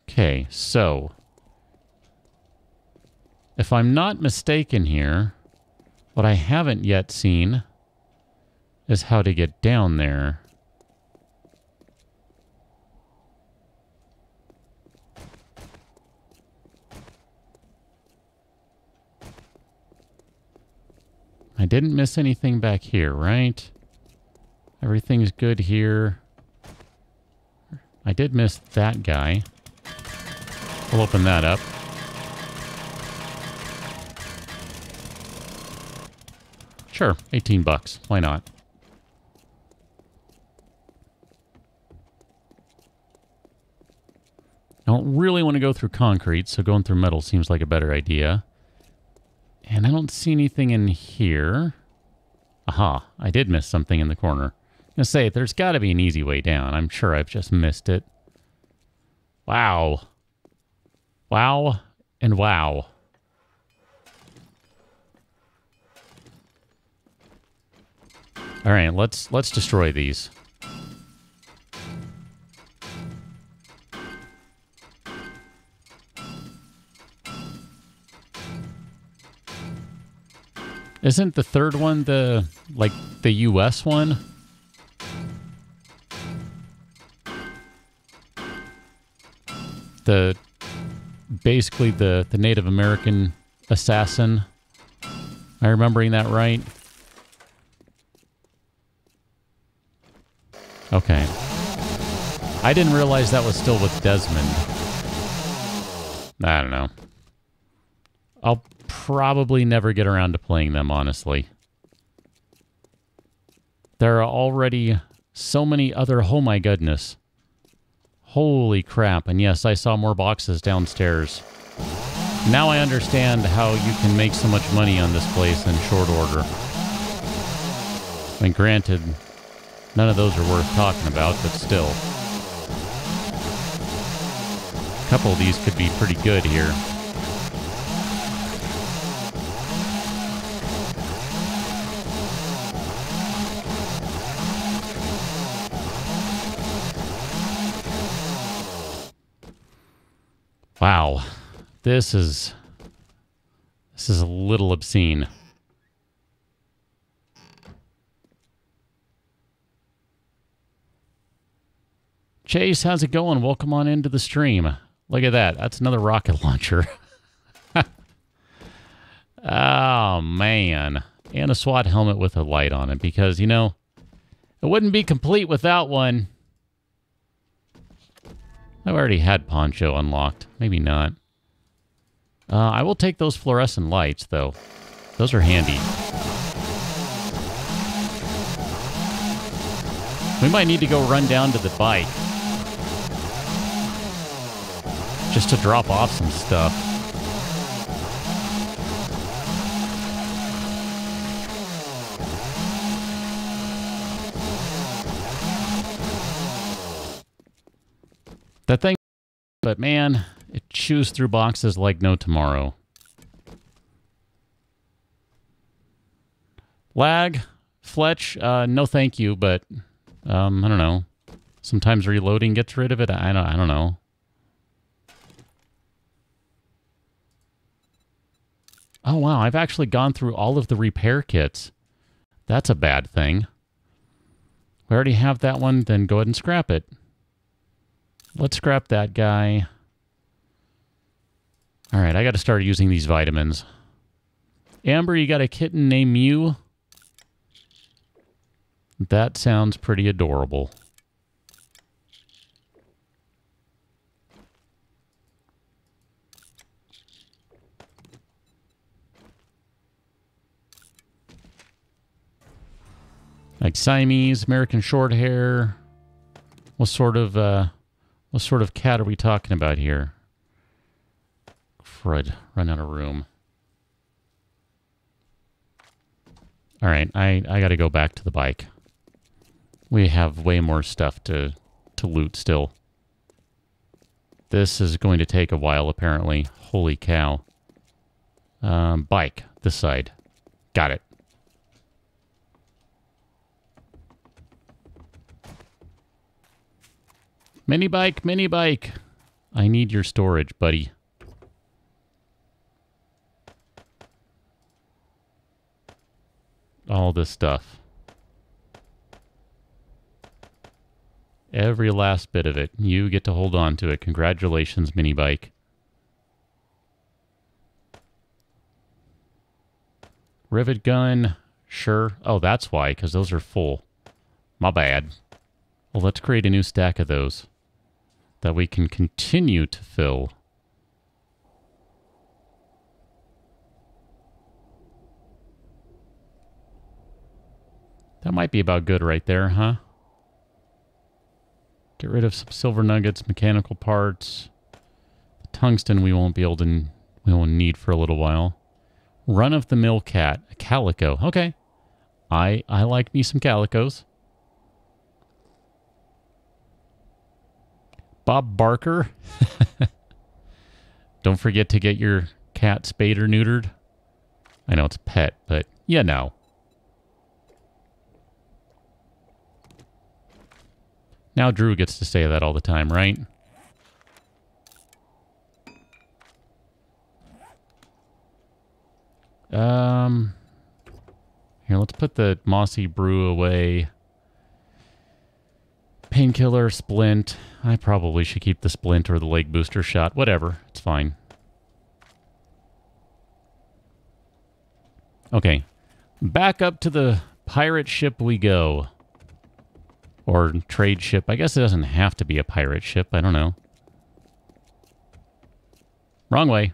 Okay, so if I'm not mistaken here, what I haven't yet seen is how to get down there. I didn't miss anything back here, right? Everything's good here. I did miss that guy. We'll open that up. Sure, 18 bucks. Why not? I don't really want to go through concrete, so going through metal seems like a better idea. And I don't see anything in here. Aha, I did miss something in the corner. I'm going to say, there's got to be an easy way down. I'm sure I've just missed it. Wow. Wow and wow. All right, let's destroy these. Isn't the third one the US one? Basically the Native American assassin. Am I remembering that right? Okay. I didn't realize that was still with Desmond. I don't know. I'll probably never get around to playing them, honestly. There are already so many other... Oh my goodness. Holy crap. And yes, I saw more boxes downstairs. Now I understand how you can make so much money on this place in short order. I mean, granted, none of those are worth talking about, but still. A couple of these could be pretty good here. Wow. This is a little obscene. Chase, how's it going? Welcome on into the stream. Look at that. That's another rocket launcher. Oh, man. And a SWAT helmet with a light on it because, you know, it wouldn't be complete without one. I already had Poncho unlocked. Maybe not. I will take those fluorescent lights, though. Those are handy. We might need to go run down to the bike. Just to drop off some stuff. That thing, but man, it chews through boxes like no tomorrow. Lag, Fletch, no thank you, but I don't know. Sometimes reloading gets rid of it. I don't know. Oh wow, I've actually gone through all of the repair kits. That's a bad thing. We already have that one, then go ahead and scrap it. Let's scrap that guy. All right, I got to start using these vitamins. Amber, you got a kitten named Mew? That sounds pretty adorable. Like Siamese, American Shorthair. What sort of cat are we talking about here? Crud, run out of room. All right, I got to go back to the bike. We have way more stuff to loot still. This is going to take a while, apparently. Holy cow. Bike, this side. Got it. Mini bike, mini bike. I need your storage, buddy. All this stuff. Every last bit of it. You get to hold on to it. Congratulations, mini bike. Rivet gun. Sure. Oh, that's why, because those are full. My bad. Well, let's create a new stack of those that we can continue to fill. That might be about good right there, huh? Get rid of some silver nuggets, mechanical parts. The tungsten we won't need for a little while. Run-of-the-mill cat, a calico. Okay. I like me some calicos. Bob Barker. Don't forget to get your cat spayed or neutered. I know it's a pet, but you know. Now Drew gets to say that all the time, right? Here, let's put the mossy brew away. Painkiller, splint. I probably should keep the splint or the leg booster shot. Whatever. It's fine. Okay. Back up to the pirate ship we go. Or trade ship. I guess it doesn't have to be a pirate ship. I don't know. Wrong way.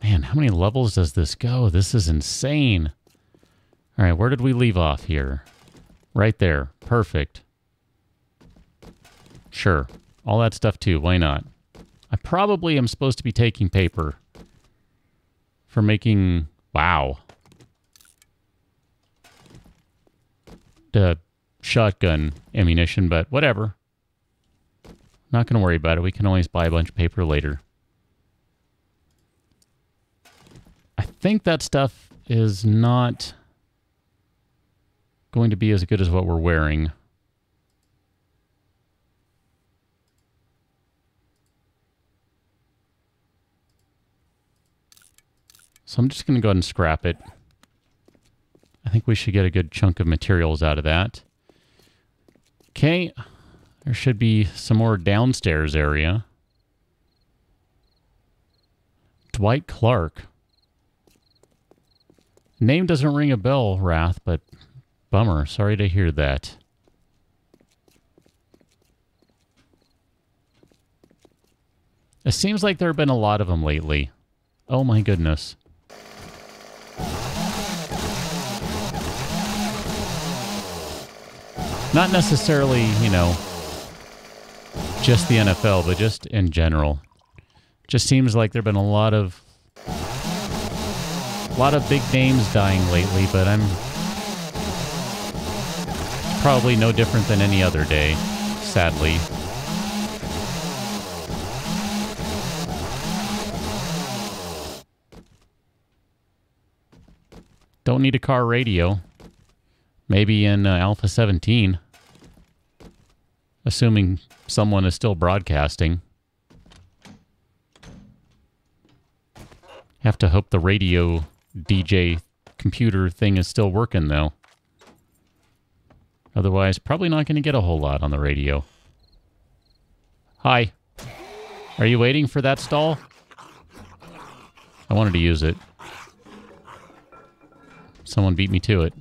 Man, how many levels does this go? This is insane. All right, where did we leave off here? Right there. Perfect. Sure. All that stuff too. Why not? I probably am supposed to be taking paper for making... Wow. The shotgun ammunition, but whatever. Not going to worry about it. We can always buy a bunch of paper later. I think that stuff is not going to be as good as what we're wearing. So I'm just going to go ahead and scrap it. I think we should get a good chunk of materials out of that. Okay. There should be some more downstairs area. Dwight Clark. Name doesn't ring a bell, Wrath, but bummer. Sorry to hear that. It seems like there have been a lot of them lately. Oh my goodness. Not necessarily, you know, just the NFL, but just in general. Just seems like there have been a lot of big names dying lately, but it's probably no different than any other day, sadly. Don't need a car radio. Maybe in Alpha 17. Assuming someone is still broadcasting. Have to hope the radio DJ computer thing is still working, though. Otherwise, probably not going to get a whole lot on the radio. Hi. Are you waiting for that stall? I wanted to use it. Someone beat me to it.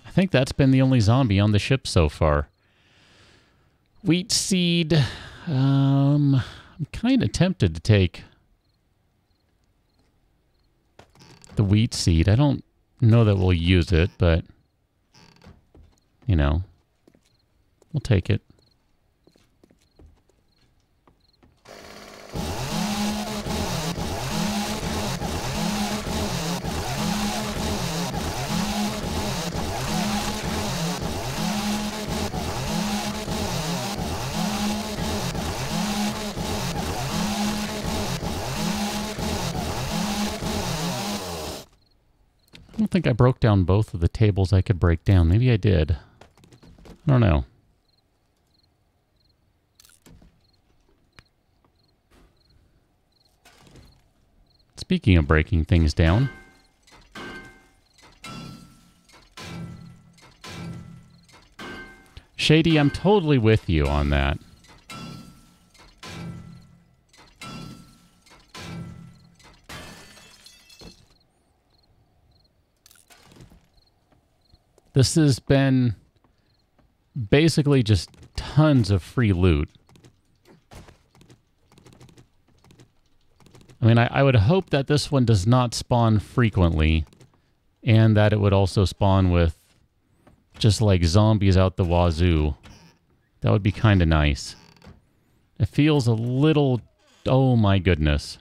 I think that's been the only zombie on the ship so far. Wheat seed. I'm kind of tempted to take the wheat seed. I don't know that we'll use it, but, you know, we'll take it. I don't think I broke down both of the tables I could break down. Maybe I did. I don't know. Speaking of breaking things down. Shady, I'm totally with you on that. This has been basically just tons of free loot. I mean, I would hope that this one does not spawn frequently, and that it would also spawn with just like zombies out the wazoo. That would be kind of nice. It feels a little... Oh my goodness.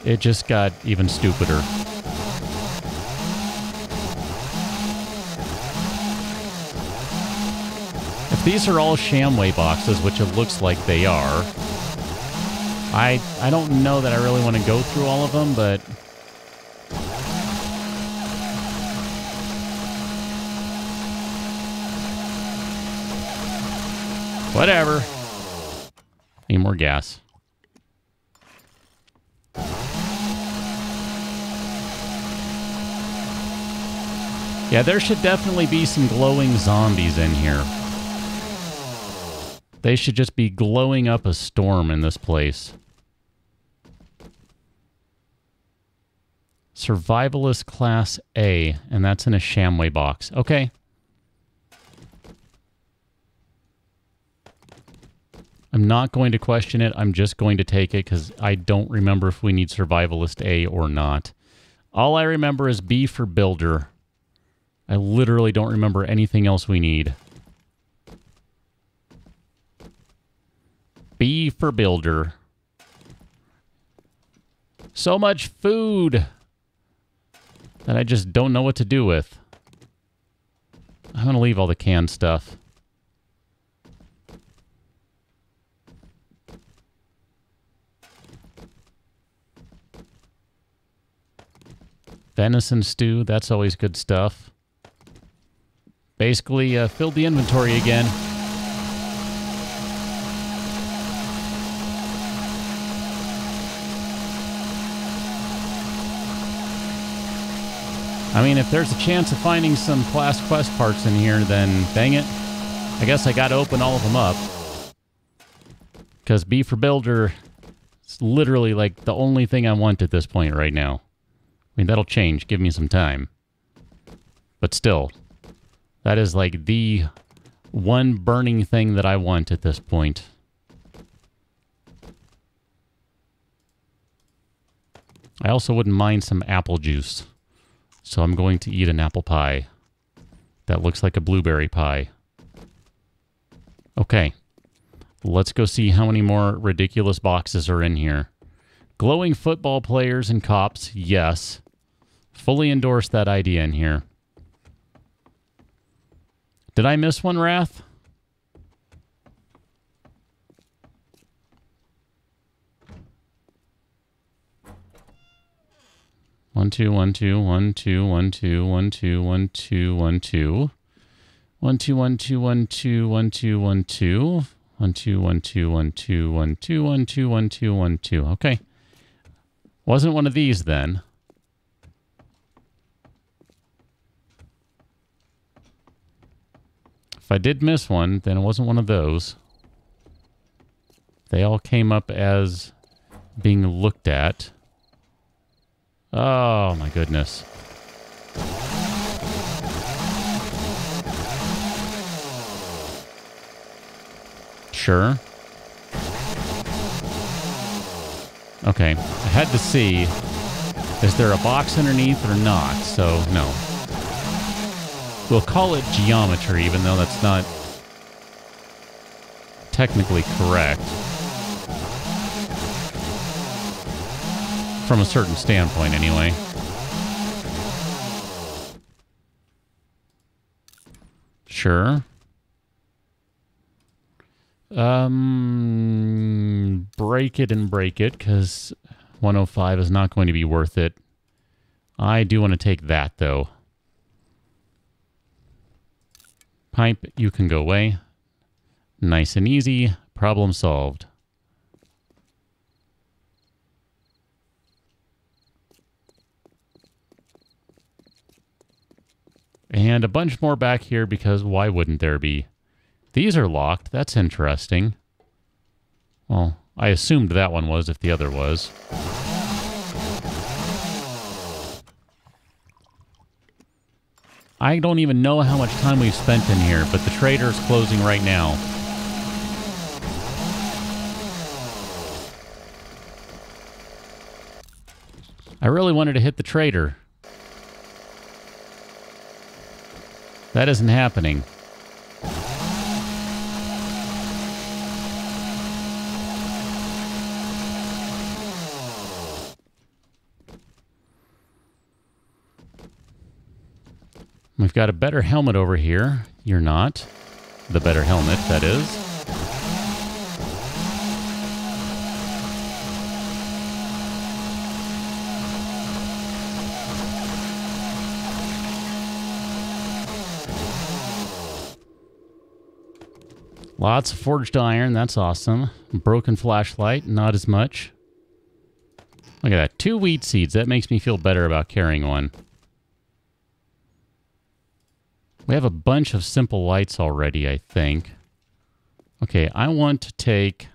It just got even stupider. If these are all Shamway boxes, which it looks like they are, I don't know that I really want to go through all of them, but... Whatever. Need more gas. Yeah, there should definitely be some glowing zombies in here. They should just be glowing up a storm in this place. Survivalist Class A, and that's in a Shamway box. Okay. I'm not going to question it. I'm just going to take it because I don't remember if we need Survivalist A or not. All I remember is B for Builder. I literally don't remember anything else we need. B for Builder. So much food that I just don't know what to do with. I'm going to leave all the canned stuff. Venison stew, that's always good stuff. Basically, filled the inventory again. I mean, if there's a chance of finding some class quest parts in here, then dang it. I guess I gotta open all of them up. Because B for Builder is literally like the only thing I want at this point right now. I mean, that'll change. Give me some time. But still, that is like the one burning thing that I want at this point. I also wouldn't mind some apple juice. So I'm going to eat an apple pie. That looks like a blueberry pie. Okay. Let's go see how many more ridiculous boxes are in here. Glowing football players and cops, yes. Fully endorse that idea in here. Did I miss one, Wrath? One, two, one, two, one, two, one, two, one, two, one, two, one, two. 1 2 1 2 1 2 1 2 1 2 1 2 1 2 1 2 1 2 1 2 1 2 1 2. Okay. Wasn't one of these then. If I did miss one, then it wasn't one of those. They all came up as being looked at. Oh my goodness. Sure. Okay, I had to see, is there a box underneath or not? So, no. We'll call it geometry, even though that's not technically correct. From a certain standpoint, anyway. Sure. Break it and break it, because 105 is not going to be worth it. I do want to take that, though. Pipe, you can go away. Nice and easy. Problem solved. And a bunch more back here, because why wouldn't there be? These are locked. That's interesting. Well, I assumed that one was if the other was. I don't even know how much time we've spent in here, but the trader's closing right now. I really wanted to hit the trader. That isn't happening. We've got a better helmet over here. You're not. The better helmet, that is. Lots of forged iron. That's awesome. Broken flashlight. Not as much. Look at that. 2 wheat seeds. That makes me feel better about carrying one. We have a bunch of simple lights already, I think. Okay, I want to take...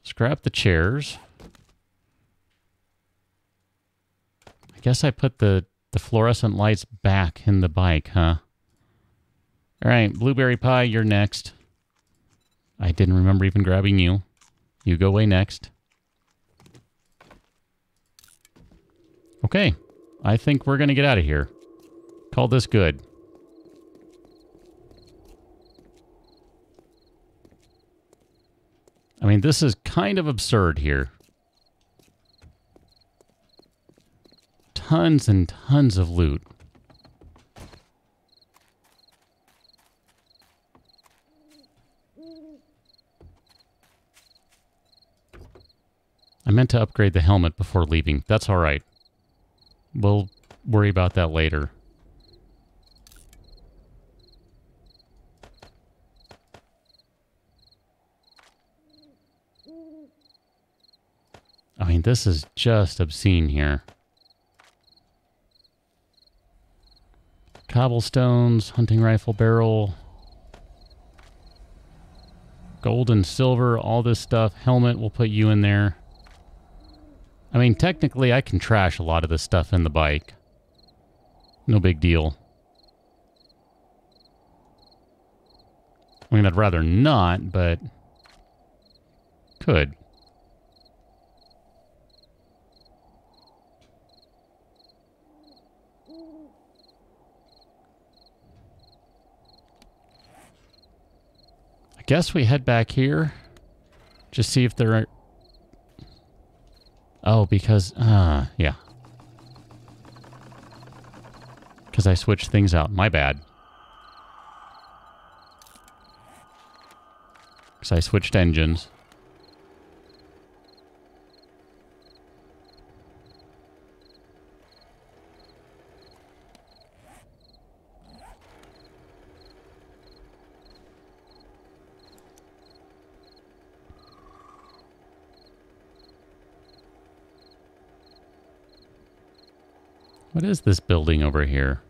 Scrap the chairs. I guess I put the fluorescent lights back in the bike, huh? Alright, Blueberry Pie, you're next. I didn't remember even grabbing you. You go away next. Okay, I think we're going to get out of here. Call this good. I mean, this is kind of absurd here. Tons and tons of loot. I meant to upgrade the helmet before leaving. That's all right. We'll worry about that later. I mean, this is just obscene here. Cobblestones, hunting rifle barrel, gold and silver, all this stuff. Helmet, we'll put you in there. I mean, technically, I can trash a lot of this stuff in the bike. No big deal. I mean, I'd rather not, but could. I guess we head back here. Just see if there are... Oh, because... yeah. Because I switched things out. My bad. Because I switched engines. What is this building over here?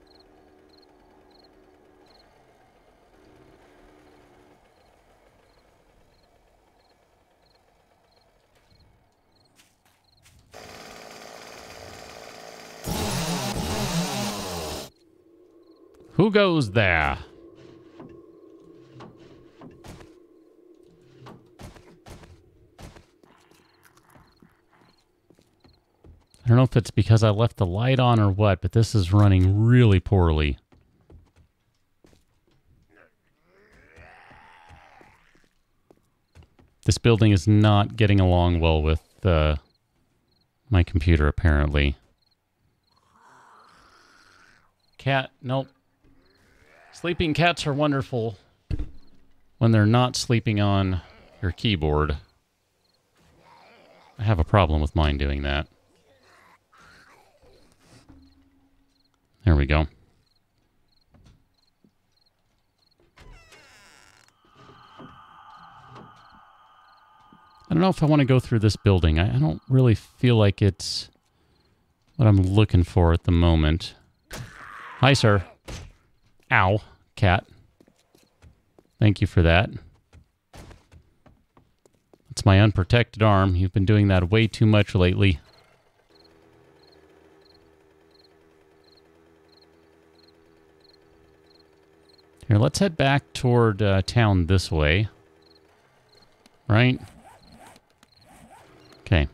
Who goes there? I don't know if it's because I left the light on or what, but this is running really poorly. This building is not getting along well with my computer, apparently. Cat, nope. Sleeping cats are wonderful when they're not sleeping on your keyboard. I have a problem with mine doing that. There we go. I don't know if I want to go through this building. I don't really feel like it's what I'm looking for at the moment. Hi, sir. Ow, cat. Thank you for that. It's my unprotected arm. You've been doing that way too much lately. Here, let's head back toward town this way. Right? Okay.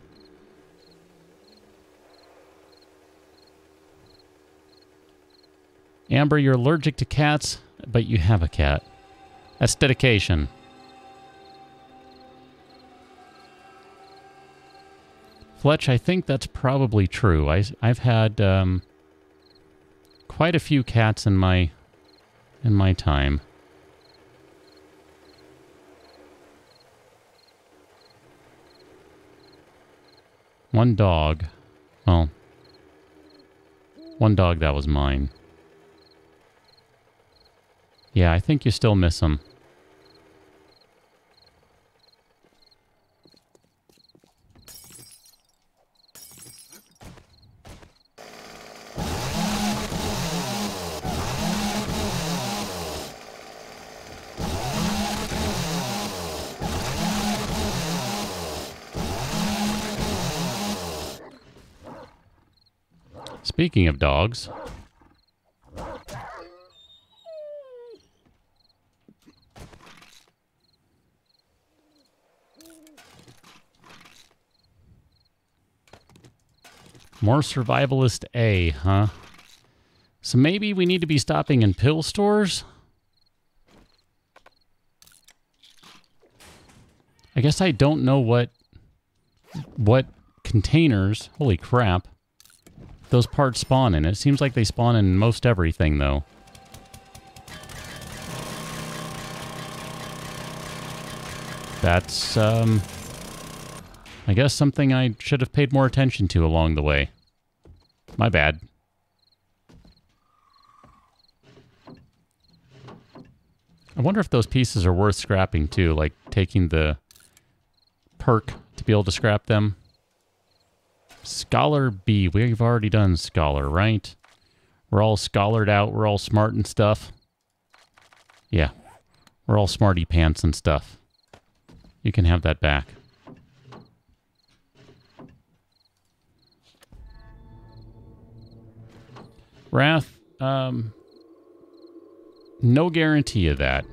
Amber, you're allergic to cats, but you have a cat. That's dedication. Fletch, I think that's probably true. I've had quite a few cats in my time. One dog. Well, one dog that was mine. Yeah, I think you still miss him. Speaking of dogs... More survivalist A, huh? So maybe we need to be stopping in pill stores? I guess I don't know what containers, holy crap, those parts spawn in. It seems like they spawn in most everything, though. That's, I guess something I should have paid more attention to along the way. My bad. I wonder if those pieces are worth scrapping too, like taking the perk to be able to scrap them. Scholar B. We've already done Scholar, right? We're all scholared out. We're all smart and stuff. Yeah. We're all smarty pants and stuff. You can have that back. Wrath, no guarantee of that.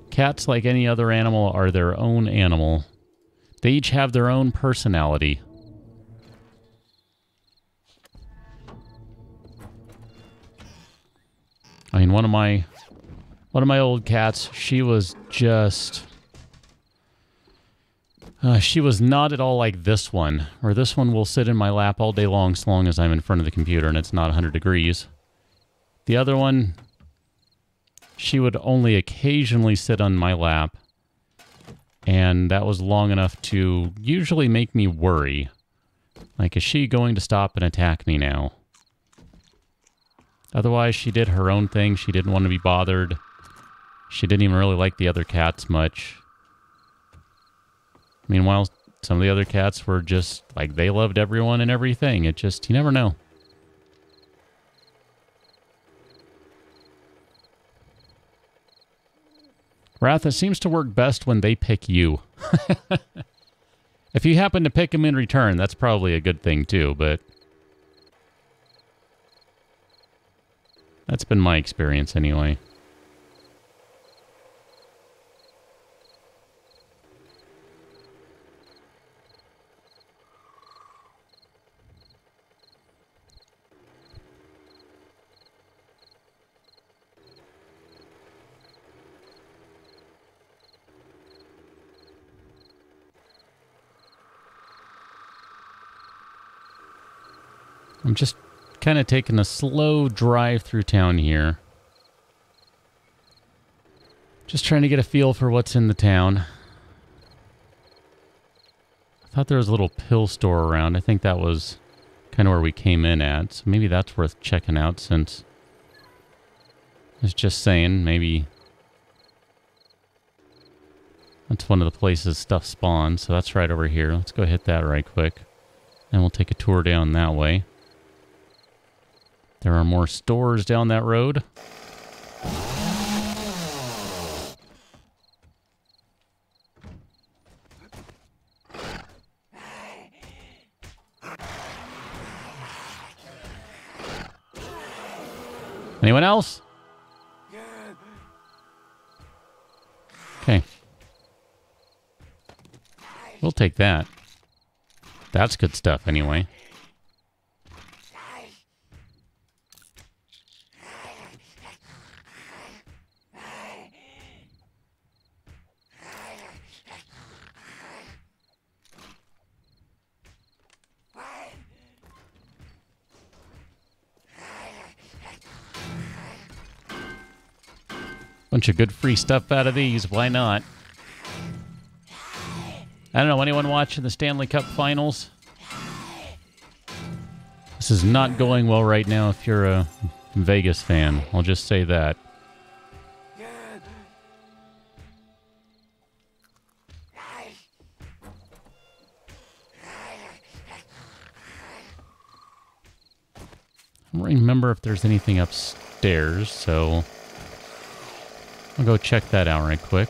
Cats, like any other animal, are their own animal. They each have their own personality. I mean, one of my old cats, she was just... she was not at all like this one, where this one will sit in my lap all day long as long as I'm in front of the computer and it's not 100 degrees. The other one, she would only occasionally sit on my lap, and that was long enough to usually make me worry. Like, is she going to stop and attack me now? Otherwise, she did her own thing. She didn't want to be bothered. She didn't even really like the other cats much. Meanwhile, some of the other cats were just, like, they loved everyone and everything. It just, you never know. Wrath, it seems to work best when they pick you. If you happen to pick them in return, that's probably a good thing too, but... that's been my experience anyway. I'm just kind of taking a slow drive through town here. Just trying to get a feel for what's in the town. I thought there was a little pill store around. I think that was kind of where we came in at. So maybe that's worth checking out, since I was just saying maybe that's one of the places stuff spawns. So that's right over here. Let's go hit that right quick. And we'll take a tour down that way. There are more stores down that road. Anyone else? Okay. We'll take that. That's good stuff anyway. Bunch of good free stuff out of these. Why not? I don't know. Anyone watching the Stanley Cup Finals? This is not going well right now if you're a Vegas fan. I'll just say that. I don't remember if there's anything upstairs, so I'll go check that out right quick.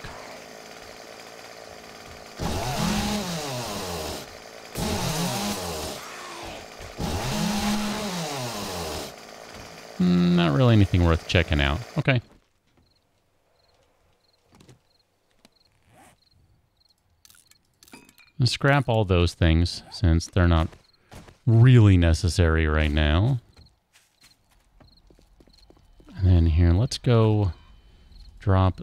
Not really anything worth checking out. Okay. Let's scrap all those things since they're not really necessary right now. And then here, let's go drop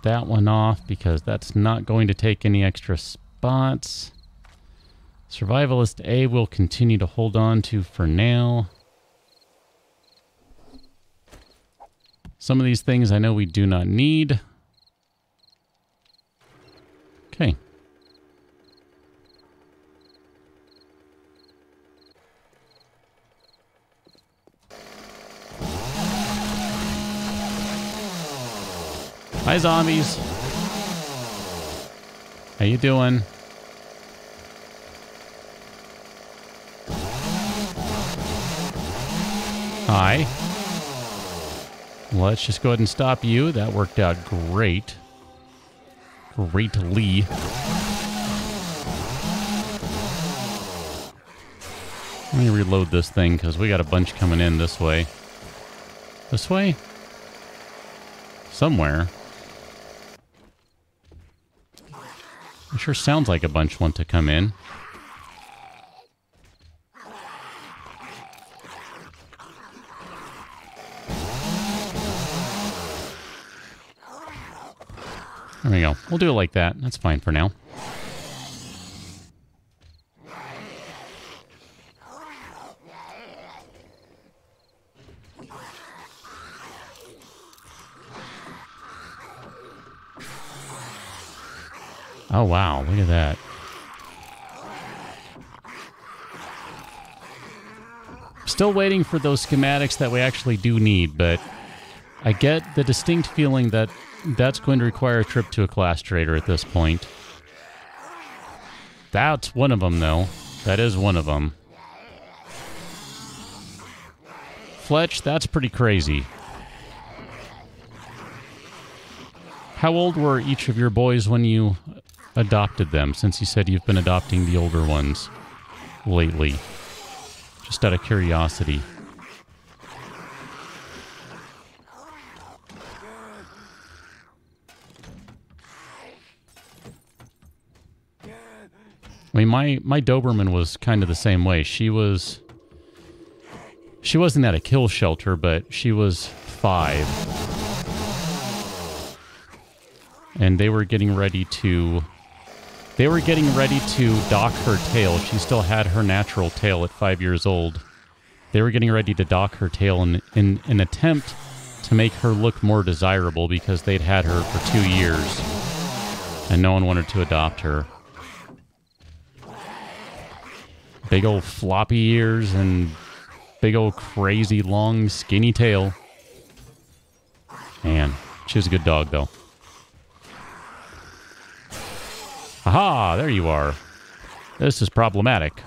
that one off because that's not going to take any extra spots. Survivalist A will continue to hold on to for now. Some of these things I know we do not need. Okay. Hi, zombies. How you doing? Hi. Let's just go ahead and stop you. That worked out great. Greatly. Let me reload this thing because we got a bunch coming in this way. This way? Somewhere. It sure sounds like a bunch want to come in. There we go. We'll do it like that. That's fine for now. Oh, wow. Look at that. Still waiting for those schematics that we actually do need, but I get the distinct feeling that that's going to require a trip to a class trader at this point. That's one of them, though. That is one of them. Fletch, that's pretty crazy. How old were each of your boys when you adopted them, since you said you've been adopting the older ones lately? Just out of curiosity. I mean, my Doberman was kind of the same way. She wasn't at a kill shelter, but she was 5. And they were getting ready to dock her tail. She still had her natural tail at 5 years old. They were getting ready to dock her tail in an attempt to make her look more desirable because they'd had her for 2 years and no one wanted to adopt her. Big old floppy ears and big old crazy long skinny tail. Man, she was a good dog though. Aha, there you are. This is problematic.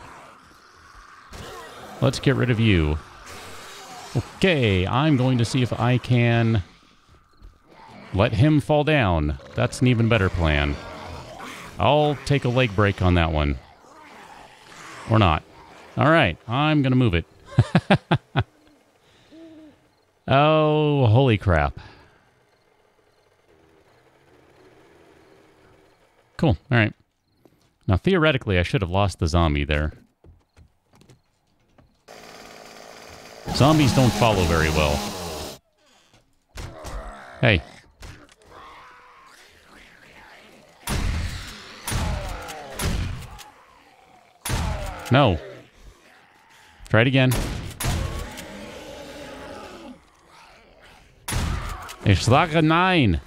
Let's get rid of you. Okay, I'm going to see if I can let him fall down. That's an even better plan. I'll take a leg break on that one. Or not. All right, I'm going to move it. Oh, holy crap. Cool. All right. Now, theoretically, I should have lost the zombie there. Zombies don't follow very well. Hey. No. Try it again. Ich sage nein.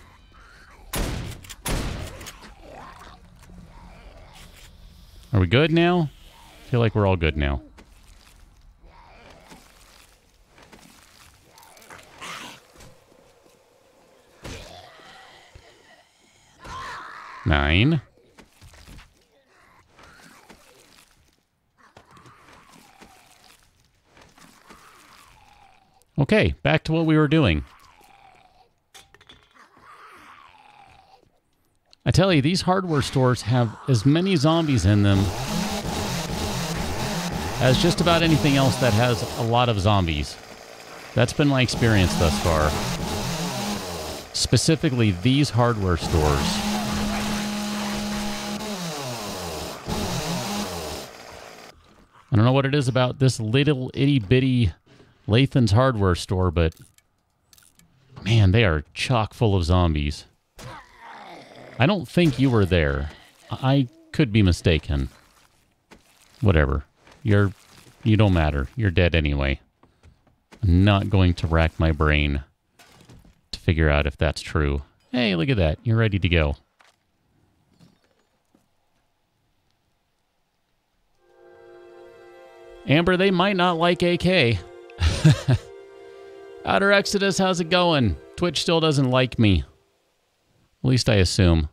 Are we good now? I feel like we're all good now. Nine. Okay, back to what we were doing. I tell you, these hardware stores have as many zombies in them as just about anything else that has a lot of zombies. That's been my experience thus far. Specifically, these hardware stores. I don't know what it is about this little itty-bitty Lathan's hardware store, but man, they are chock full of zombies. I don't think you were there. I could be mistaken. Whatever. You don't matter. You're dead anyway. I'm not going to rack my brain to figure out if that's true. Hey, look at that. You're ready to go. Amber, they might not like AK. Outer Exodus, how's it going? Twitch still doesn't like me. At least I assume.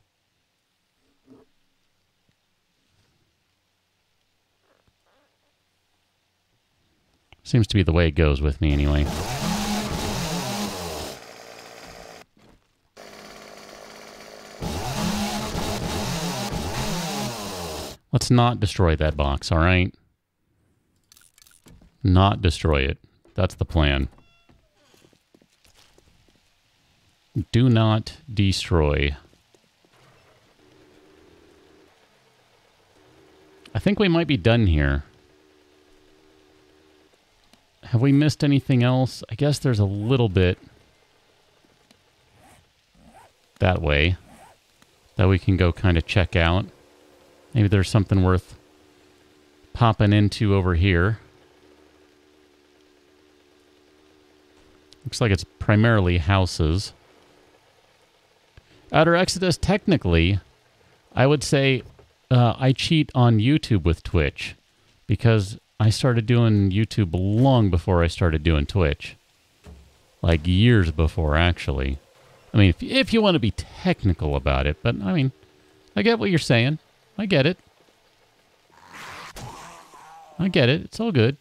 Seems to be the way it goes with me anyway. Let's not destroy that box, all right? Not destroy it. That's the plan. Do not destroy. I think we might be done here. Have we missed anything else? I guess there's a little bit that way that we can go kind of check out. Maybe there's something worth popping into over here. Looks like it's primarily houses. Outer Exodus, technically, I would say I cheat on YouTube with Twitch because I started doing YouTube long before I started doing Twitch. Like years before, actually. I mean, if you want to be technical about it, but I mean, I get what you're saying. I get it. I get it. It's all good.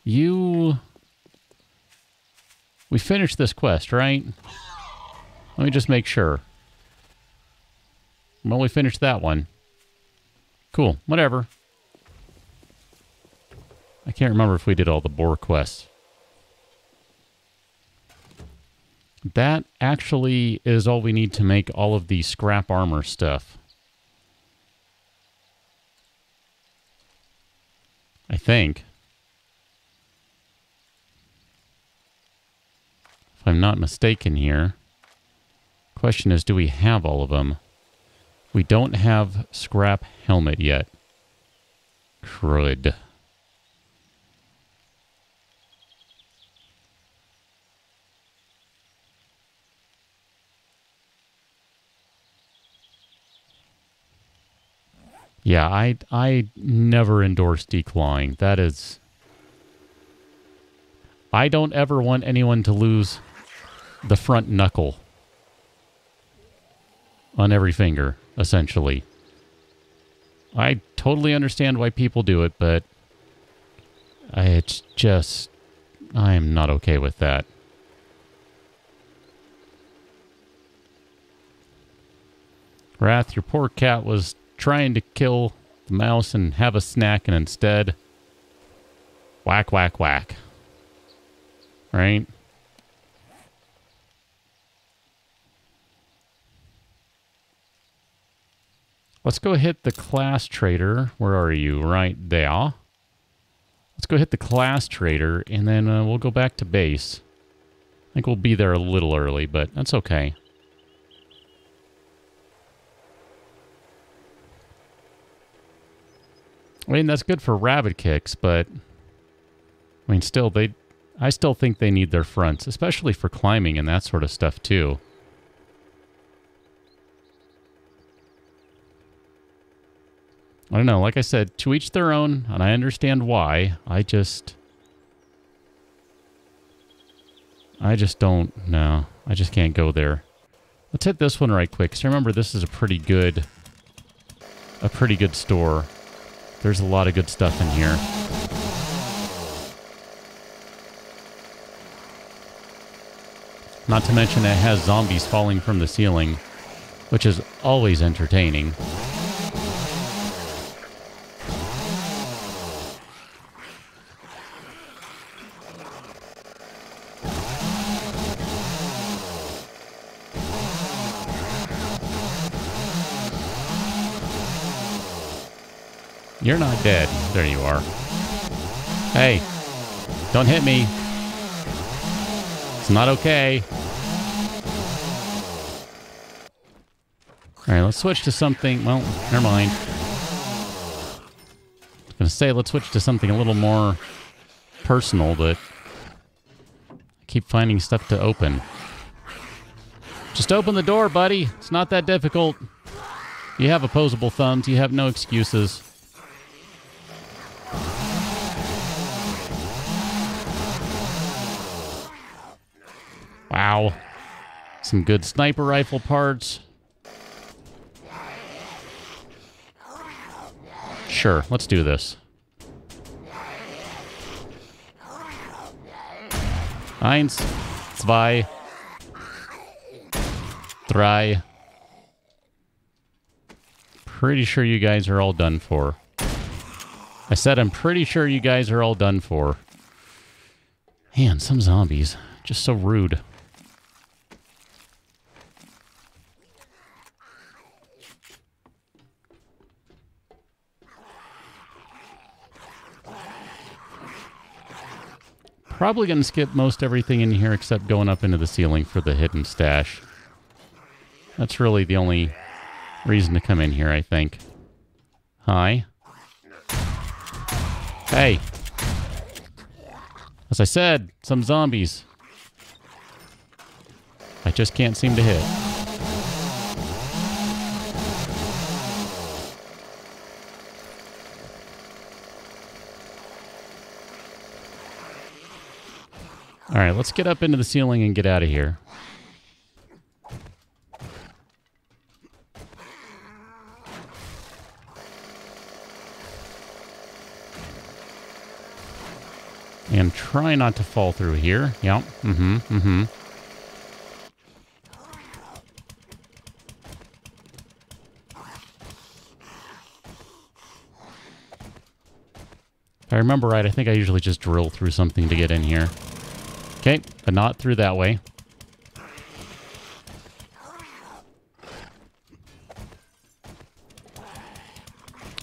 We finished this quest, right? Let me just make sure. Well, we finished that one. Cool. Whatever. I can't remember if we did all the boar quests. That actually is all we need to make all of the scrap armor stuff. I think. If I'm not mistaken here. Question is, do we have all of them? We don't have scrap helmet yet. Crud. Yeah, I never endorse declawing. That is... I don't ever want anyone to lose the front knuckle on every finger, essentially. I totally understand why people do it, but it's just... I am not okay with that. Wrath, your poor cat was trying to kill the mouse and have a snack, and instead... Whack, whack, whack. Right? Let's go hit the class trader. Where are you? Right there. Let's go hit the class trader, and then we'll go back to base. I think we'll be there a little early, but that's okay. I mean, that's good for rabbit kicks, but... I mean, still, I still think they need their fronts, especially for climbing and that sort of stuff, too. I don't know. Like I said, to each their own, and I understand why. I just don't know. I just can't go there. Let's hit this one right quick. So remember, this is a pretty good store. There's a lot of good stuff in here. Not to mention it has zombies falling from the ceiling, which is always entertaining. You're not dead. There you are. Hey, don't hit me. It's not okay. All right, let's switch to something. Well, never mind. I was going to say let's switch to something a little more personal, but I keep finding stuff to open. Just open the door, buddy. It's not that difficult. You have opposable thumbs. You have no excuses. Wow. Some good sniper rifle parts. Sure, let's do this. Eins, zwei, drei. Pretty sure you guys are all done for. I said I'm pretty sure you guys are all done for. Man, some zombies. Just so rude. Probably going to skip most everything in here except going up into the ceiling for the hidden stash. That's really the only reason to come in here, I think. Hi. Hey. As I said, some zombies. I just can't seem to hit. All right, let's get up into the ceiling and get out of here. And try not to fall through here. Yep. If I remember right, I think I usually just drill through something to get in here. Okay, but not through that way.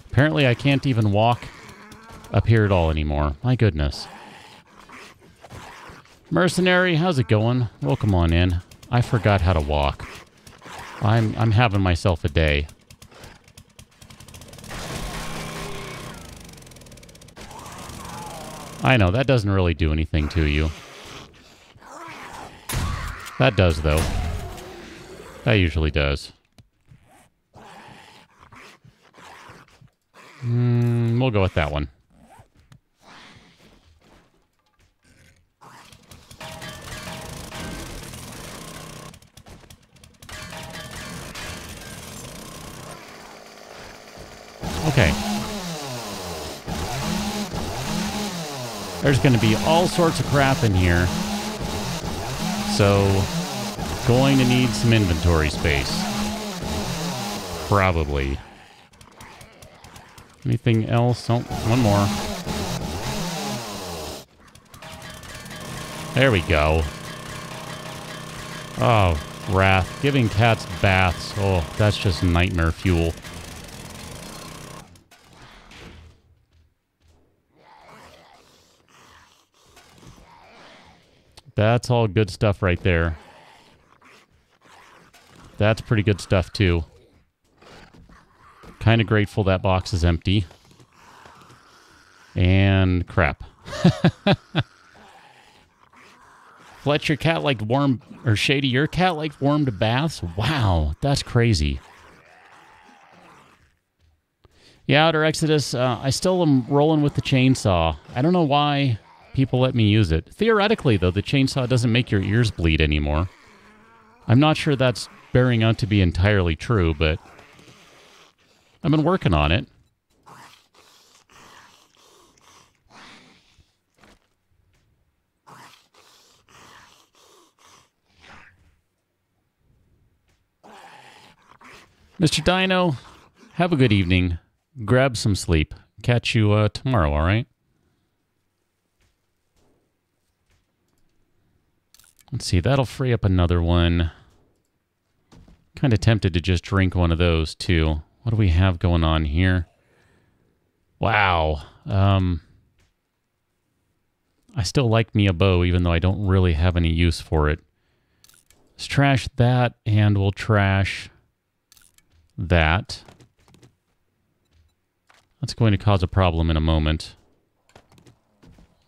Apparently I can't even walk up here at all anymore. My goodness. Mercenary, how's it going? Welcome on in. I forgot how to walk. I'm having myself a day. I know, that doesn't really do anything to you. That does, though. That usually does. We'll go with that one. Okay. There's going to be all sorts of crap in here. So, going to need some inventory space. Probably. Anything else? Oh, one more. There we go. Oh, wrath. Giving cats baths. Oh, that's just nightmare fuel. That's all good stuff right there. That's pretty good stuff, too. Kind of grateful that box is empty. And crap. Fletch, your cat liked warm... Or Shady, your cat liked warmed baths? Wow, that's crazy. Yeah, Outer Exodus, I still am rolling with the chainsaw. I don't know why people let me use it. Theoretically, though, the chainsaw doesn't make your ears bleed anymore. I'm not sure that's bearing out to be entirely true, but I've been working on it. Mr. Dino, have a good evening. Grab some sleep. Catch you tomorrow, all right? Let's see, that'll free up another one. Kind of tempted to just drink one of those, too. What do we have going on here? Wow. I still like me a bow, even though I don't really have any use for it. Let's trash that, and we'll trash that. That's going to cause a problem in a moment.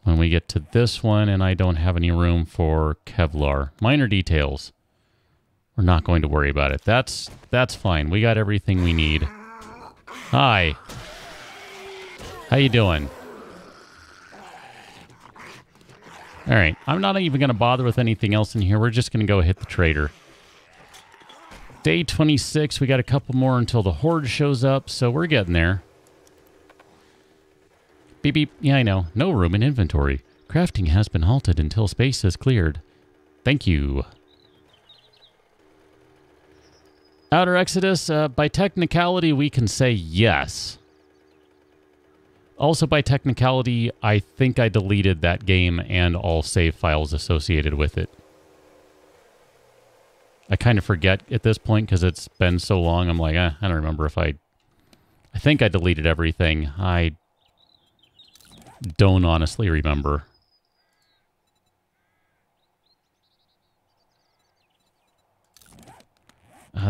When we get to this one, and I don't have any room for Kevlar. Minor details. We're not going to worry about it. That's fine. We got everything we need. Hi. How you doing? All right. I'm not even going to bother with anything else in here. We're just going to go hit the trader. Day 26. We got a couple more until the horde shows up, so we're getting there. Beep, beep. Yeah, I know. No room in inventory. Crafting has been halted until space is cleared. Thank you. Outer Exodus, by technicality, we can say yes. Also, by technicality, I think I deleted that game and all save files associated with it. I kind of forget at this point because it's been so long. I'm like, I don't remember if I think I deleted everything. I don't honestly remember.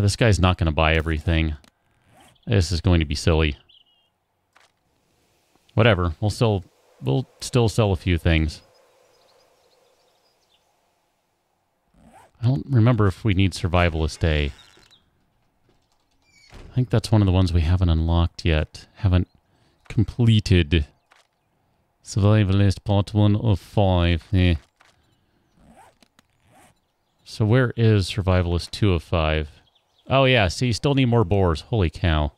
This guy's not going to buy everything. This is going to be silly. Whatever. We'll still sell a few things. I don't remember if we need Survivalist A. I think that's one of the ones we haven't unlocked yet. Haven't completed. Survivalist part 1 of 5. Eh. So where is Survivalist 2 of 5? Oh yeah, see, still need more boars. Holy cow.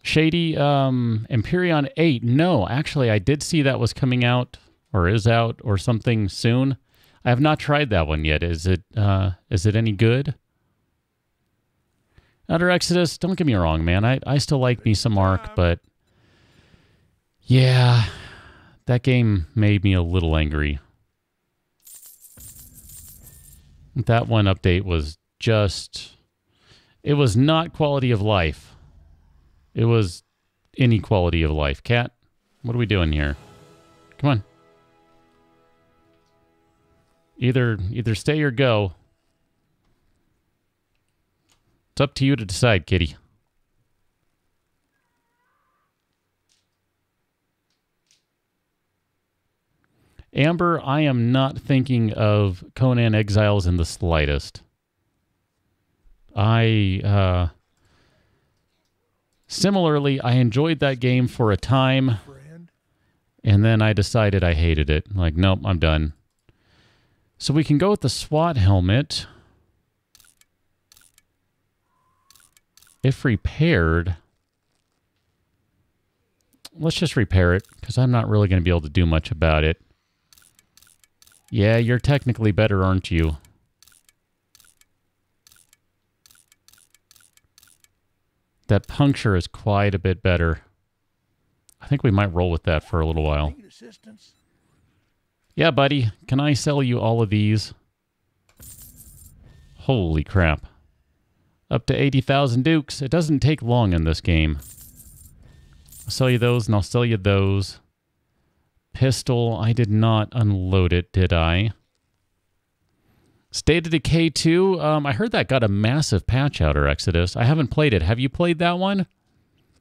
Shady, Empyrean 8. No, actually, I did see that was coming out, or is out, or something soon. I have not tried that one yet. Is it any good? Outer Exodus, don't get me wrong, man. I still like me some Ark, but yeah, that game made me a little angry. That one update was just... It was not quality of life. It was inequality of life. Cat, what are we doing here? Come on. Either stay or go. It's up to you to decide, kitty. Amber, I am not thinking of Conan Exiles in the slightest. Similarly, I enjoyed that game for a time, and then I decided I hated it. Like, nope, I'm done. So we can go with the SWAT helmet. If repaired, let's just repair it, because I'm not really going to be able to do much about it. Yeah, you're technically better, aren't you? That puncture is quite a bit better. I think we might roll with that for a little while. Yeah, buddy. Can I sell you all of these? Holy crap. Up to 80,000 dukes. It doesn't take long in this game. I'll sell you those, and I'll sell you those. Pistol, I did not unload it, did I? State of Decay 2, I heard that got a massive patch, Outer Exodus. I haven't played it. Have you played that one?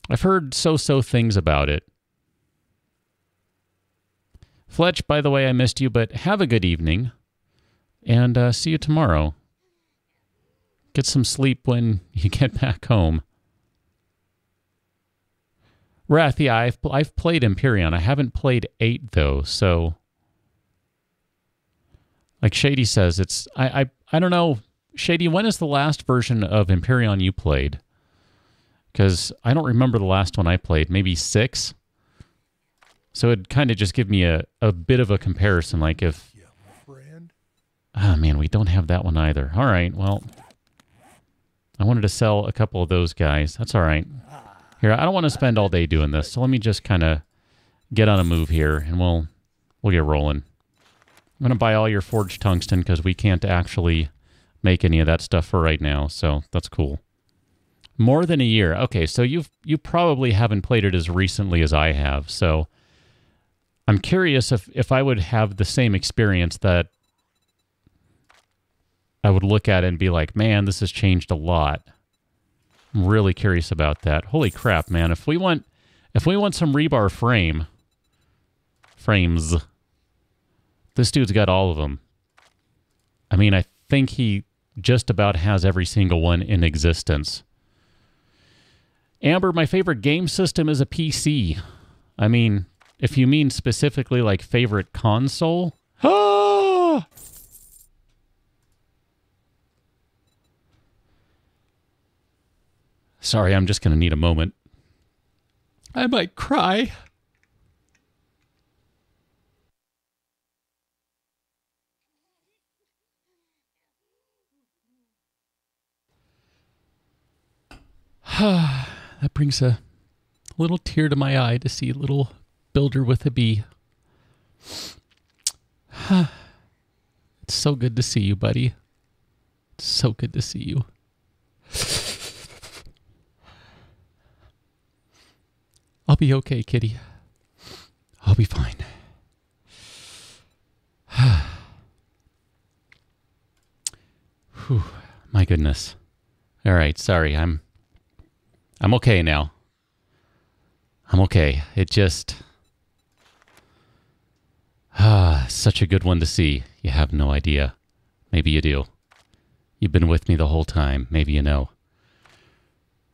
I've heard so-so things about it. Fletch, by the way, I missed you, but have a good evening. And see you tomorrow. Get some sleep when you get back home. Wrath, yeah, I've played Empyrean. I haven't played 8, though, so... Like Shady says, it's... I don't know. Shady, when is the last version of Empyrean you played? Because I don't remember the last one I played. Maybe 6? So it'd kind of just give me a bit of a comparison, like if... Ah, man, we don't have that one either. All right, well... I wanted to sell a couple of those guys. That's all right. Here, I don't want to spend all day doing this, so let me just kind of get on a move here, and we'll get rolling. I'm going to buy all your forged tungsten, because we can't actually make any of that stuff for right now, so that's cool. More than a year. Okay, so you probably haven't played it as recently as I have. So I'm curious if I would have the same experience that I would look at it and be like, man, this has changed a lot. I'm really curious about that. Holy crap, man. If we want some rebar frames, this dude's got all of them. I mean, I think he just about has every single one in existence. Amber, my favorite game system is a PC. I mean, if you mean specifically like favorite console. Ah! Sorry, I'm just going to need a moment. I might cry. That brings a little tear to my eye to see a little builder with a B. It's so good to see you, buddy. It's so good to see you. I'll be okay, kitty. I'll be fine. Whew, my goodness. All right, sorry. I'm okay now. I'm okay. It just... such a good one to see. You have no idea. Maybe you do. You've been with me the whole time. Maybe you know.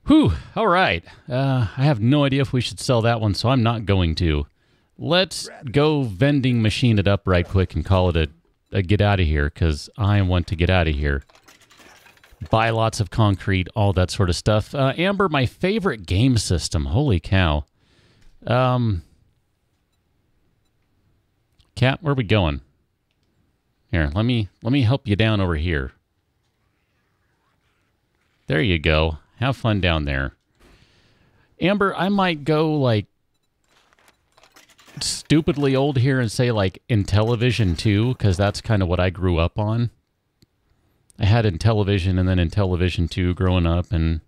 Whew. All right. I have no idea if we should sell that one, so I'm not going to. Let's go vending machine it up right quick and call it a get out of here, because I want to get out of here. Buy lots of concrete, all that sort of stuff. Amber, my favorite game system. Holy cow. Cat, where are we going? Here, let me help you down over here. There you go. Have fun down there. Amber, I might go, like, stupidly old here and say, like, Intellivision 2, because that's kind of what I grew up on. I had Intellivision and then Intellivision 2 growing up, and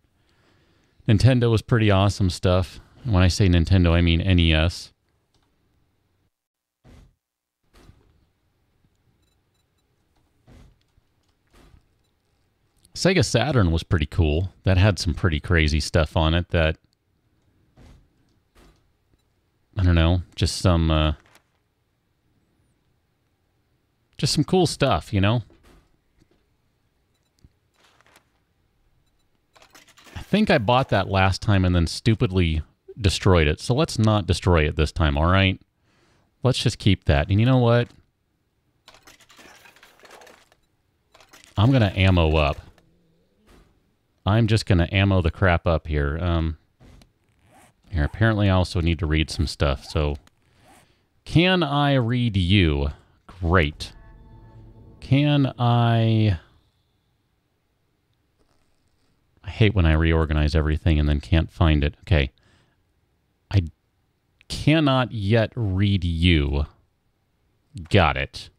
Nintendo was pretty awesome stuff. When I say Nintendo, I mean NES. Sega Saturn was pretty cool. That had some pretty crazy stuff on it that... I don't know, just some cool stuff, you know? I think I bought that last time and then stupidly destroyed it. So let's not destroy it this time, all right? Let's just keep that. And you know what? I'm going to ammo up. I'm just going to ammo the crap up here. Here, apparently I also need to read some stuff. So, can I read you? Great. Can I hate when I reorganize everything and then can't find it. Okay. I cannot yet read you. Got it.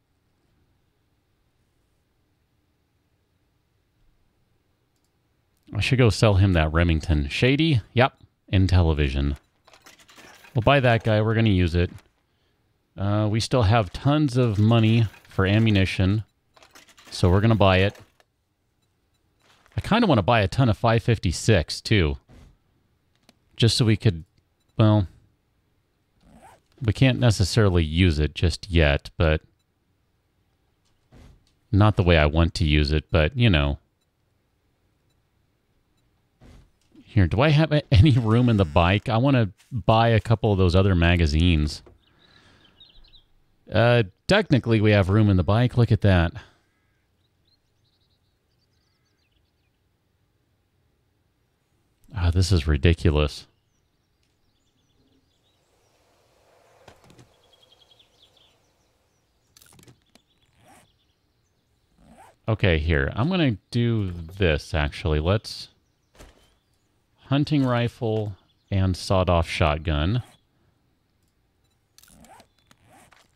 I should go sell him that Remington. Shady? Yep. Intellivision. We'll buy that guy. We're going to use it. We still have tons of money for ammunition, so we're going to buy it. I kind of want to buy a ton of 556, too. Just so we could, well, we can't necessarily use it just yet, but not the way I want to use it, but, you know. Here, do I have any room in the bike? I want to buy a couple of those other magazines. Technically, we have room in the bike. Look at that. Ah, this is ridiculous. Okay, here. I'm going to do this, actually. Let's... hunting rifle and sawed-off shotgun.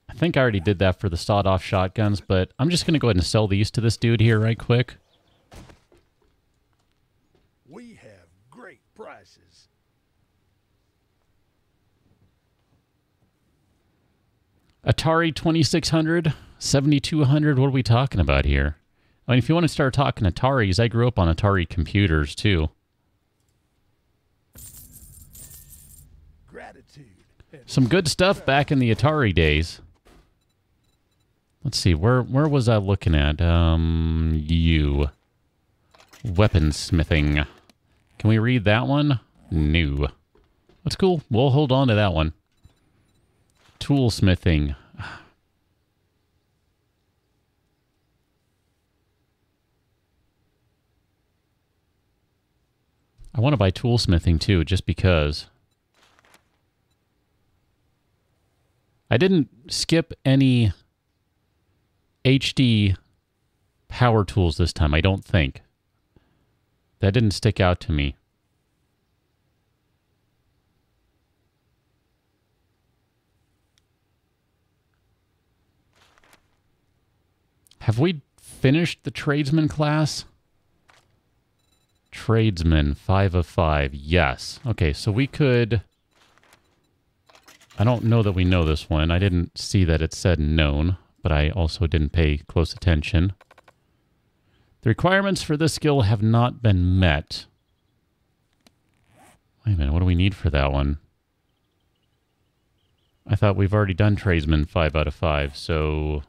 I think I already did that for the sawed-off shotguns, but I'm just going to go ahead and sell these to this dude here right quick. We have great prices. Atari 2600, 7200. What are we talking about here? I mean, if you want to start talking Ataris, I grew up on Atari computers too. Gratitude. Some good stuff back in the Atari days. Let's see, where was I looking at? You. Weaponsmithing. Can we read that one? No. That's cool. We'll hold on to that one. Toolsmithing. I want to buy toolsmithing too, just because. I didn't skip any HD power tools this time, I don't think. That didn't stick out to me. Have we finished the tradesman class? Tradesman, 5 of 5. Yes. Okay, so we could... I don't know that we know this one. I didn't see that it said known, but I also didn't pay close attention. The requirements for this skill have not been met. Wait a minute, what do we need for that one? I thought we've already done tradesman 5 out of 5, so...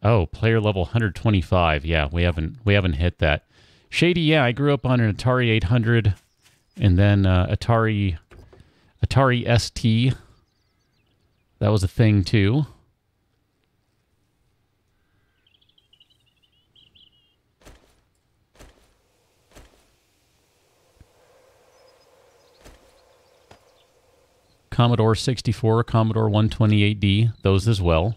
Oh, player level 125. Yeah, we haven't hit that. Shady, yeah, I grew up on an Atari 800 and then Atari ST. That was a thing too. Commodore 64, Commodore 128D, those as well.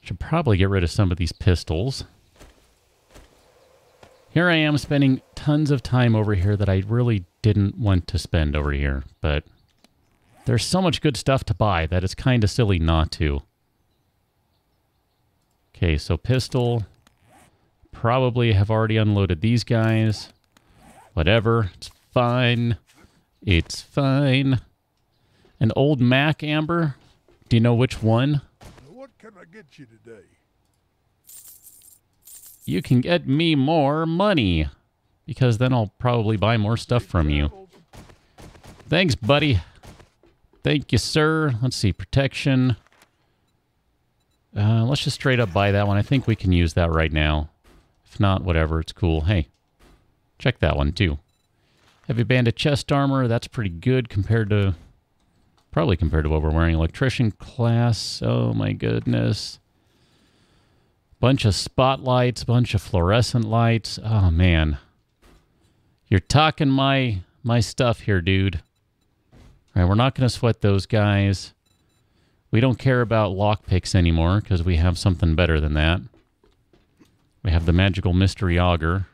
Should probably get rid of some of these pistols. Here I am spending tons of time over here that I really didn't want to spend over here, but there's so much good stuff to buy that it's kind of silly not to. Okay, so pistol. Probably have already unloaded these guys. Whatever, it's fine. It's fine. An old Mac, Amber? Do you know which one? What can I get you today? You can get me more money, because then I'll probably buy more stuff from you. Thanks, buddy. Thank you, sir. Let's see, protection. Let's just straight up buy that one. I think we can use that right now. If not, whatever, it's cool. Hey, check that one, too. Heavy banded chest armor, that's pretty good compared to... Probably compared to what we're wearing. Electrician class. Oh, my goodness. Bunch of spotlights. Bunch of fluorescent lights. Oh, man. You're talking my stuff here, dude. All right, we're not going to sweat those guys. We don't care about lockpicks anymore because we have something better than that. We have the magical mystery auger.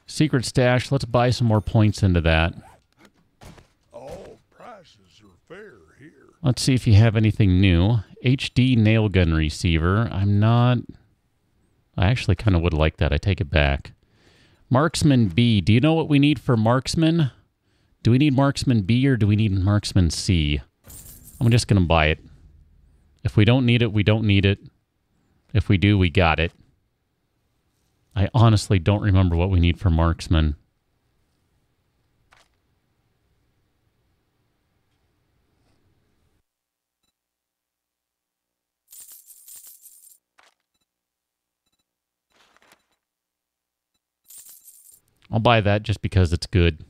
Secret stash. Let's buy some more points into that. Let's see if you have anything new. HD nail gun receiver. I actually kind of would like that. I take it back. Marksman B. Do you know what we need for marksman? Do we need marksman B or do we need marksman C? I'm just going to buy it. If we don't need it, we don't need it. If we do, we got it. I honestly don't remember what we need for marksman. I'll buy that just because it's good.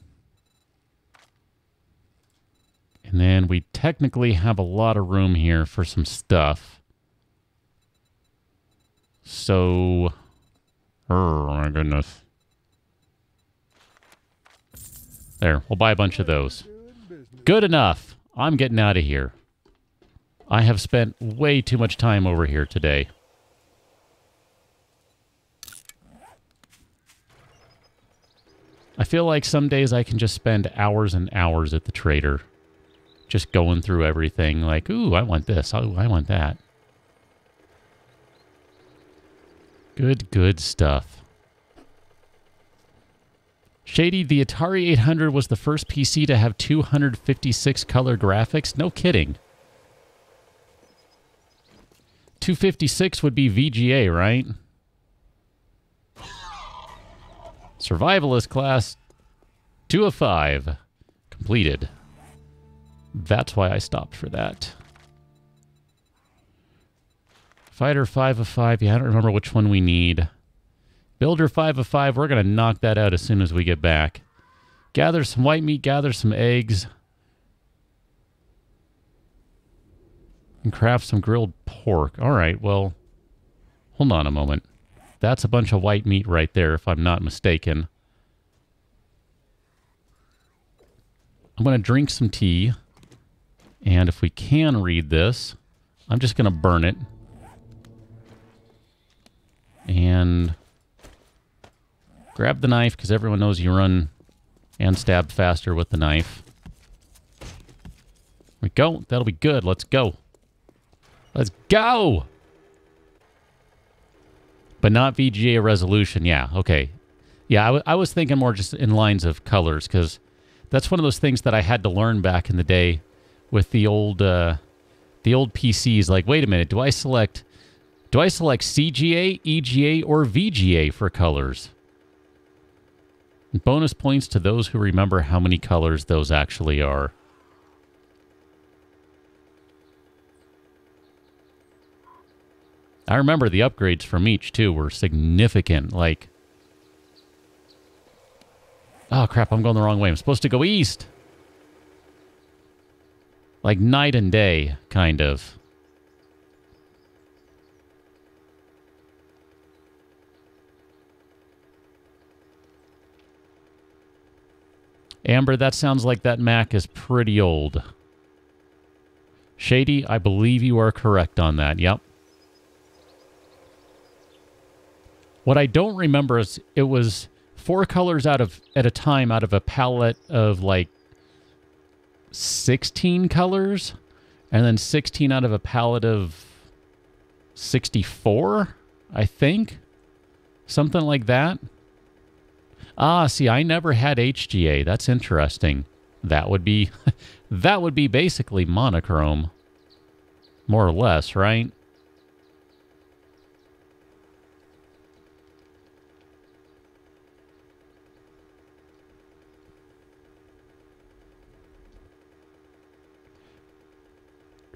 And then we technically have a lot of room here for some stuff. So... Oh my goodness. There, we'll buy a bunch of those. Good enough. I'm getting out of here. I have spent way too much time over here today. I feel like some days I can just spend hours and hours at the trader. Just going through everything like, ooh, I want this. Oh, I want that. Good stuff. Shady, the Atari 800 was the first PC to have 256 color graphics? No kidding. 256 would be VGA, right? Survivalist class 2 of 5. Completed. That's why I stopped for that. Fighter 5 of 5. Yeah, I don't remember which one we need. Builder 5 of 5. We're going to knock that out as soon as we get back. Gather some white meat. Gather some eggs. And craft some grilled pork. All right, well, hold on a moment. That's a bunch of white meat right there, if I'm not mistaken. I'm going to drink some tea. And if we can read this, I'm just going to burn it. And grab the knife, because everyone knows you run and stab faster with the knife. There we go. That'll be good. Let's go. Let's go! But not VGA resolution. Yeah, okay. Yeah, I was thinking more just in lines of colors, because that's one of those things that I had to learn back in the day with the old PCs. Like, wait a minute, do I select CGA, EGA, or VGA for colors? Bonus points to those who remember how many colors those actually are. I remember the upgrades from each, too, were significant. Like, oh, crap, I'm going the wrong way. I'm supposed to go east. Like night and day, kind of. Amber, that sounds like that Mac is pretty old. Shady, I believe you are correct on that. Yep. What I don't remember is it was 4 colors at a time out of a palette of like 16 colors, and then 16 out of a palette of 64, I think. Something like that. Ah, see, I never had HGA. That's interesting. That would be that would be basically monochrome. More or less, right?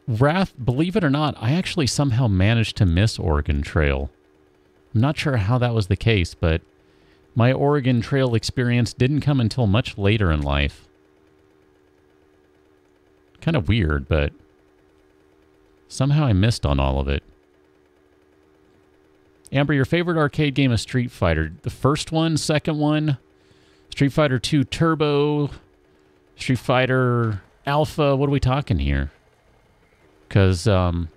Wrath, believe it or not, I actually somehow managed to miss Oregon Trail. I'm not sure how that was the case, but my Oregon Trail experience didn't come until much later in life. Kind of weird, but somehow I missed on all of it. Amber, your favorite arcade game is Street Fighter. The first one, second one, Street Fighter 2 Turbo, Street Fighter Alpha. What are we talking here? Because, I don't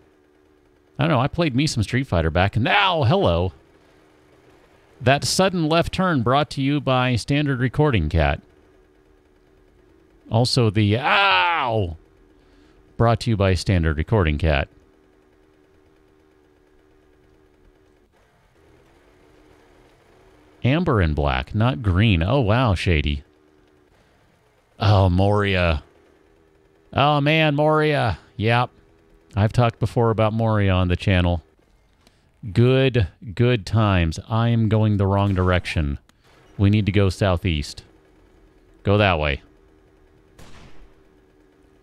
know, I played me some Street Fighter back, and now, hello. That sudden left turn brought to you by Standard Recording Cat. Also the, ow! Brought to you by Standard Recording Cat. Amber and black, not green. Oh, wow, Shady. Oh, Moria. Oh, man, Moria. Yep. I've talked before about Moria on the channel. Good times. I am going the wrong direction. We need to go southeast. Go that way.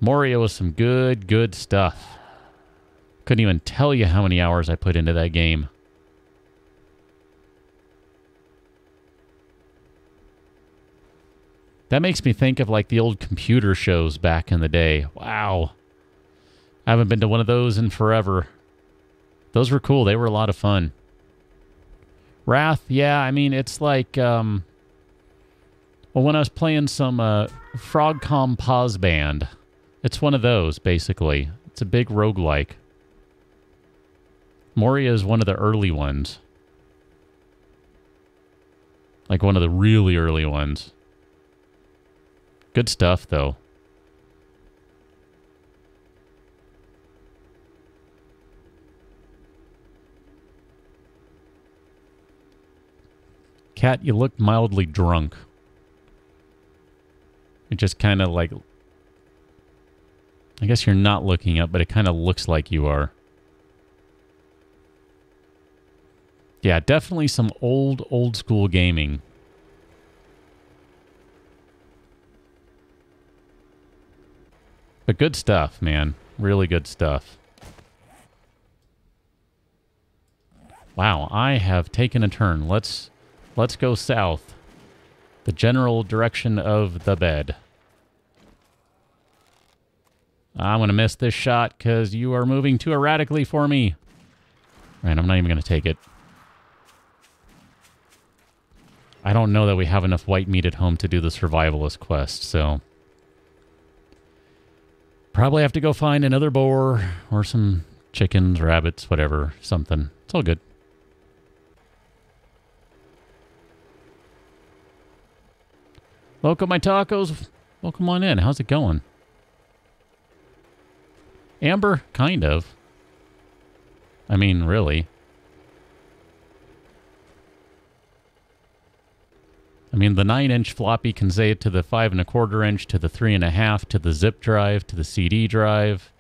Moria was some good stuff. Couldn't even tell you how many hours I put into that game. That makes me think of like the old computer shows back in the day. Wow. I haven't been to one of those in forever. Those were cool. They were a lot of fun. Wrath, yeah, I mean, it's like, well, when I was playing some Frogcom Pause Band, it's one of those, basically. It's a big roguelike. Moria is one of the early ones. Like one of the really early ones. Good stuff, though. Cat, you look mildly drunk. It just kind of like... I guess you're not looking up, but it kind of looks like you are. Yeah, definitely some old school gaming. But good stuff, man. Really good stuff. Wow, I have taken a turn. Let's go south. The general direction of the bed. I'm going to miss this shot because you are moving too erratically for me. Right, I'm not even going to take it. I don't know that we have enough white meat at home to do the survivalist quest, so... Probably have to go find another boar or some chickens, rabbits, whatever, something. It's all good. Welcome, my tacos. Welcome on in. How's it going? Amber? Kind of. I mean, really. I mean, the 9-inch floppy can say it to the 5 1/4 inch, to the 3 1/2, to the zip drive, to the CD drive,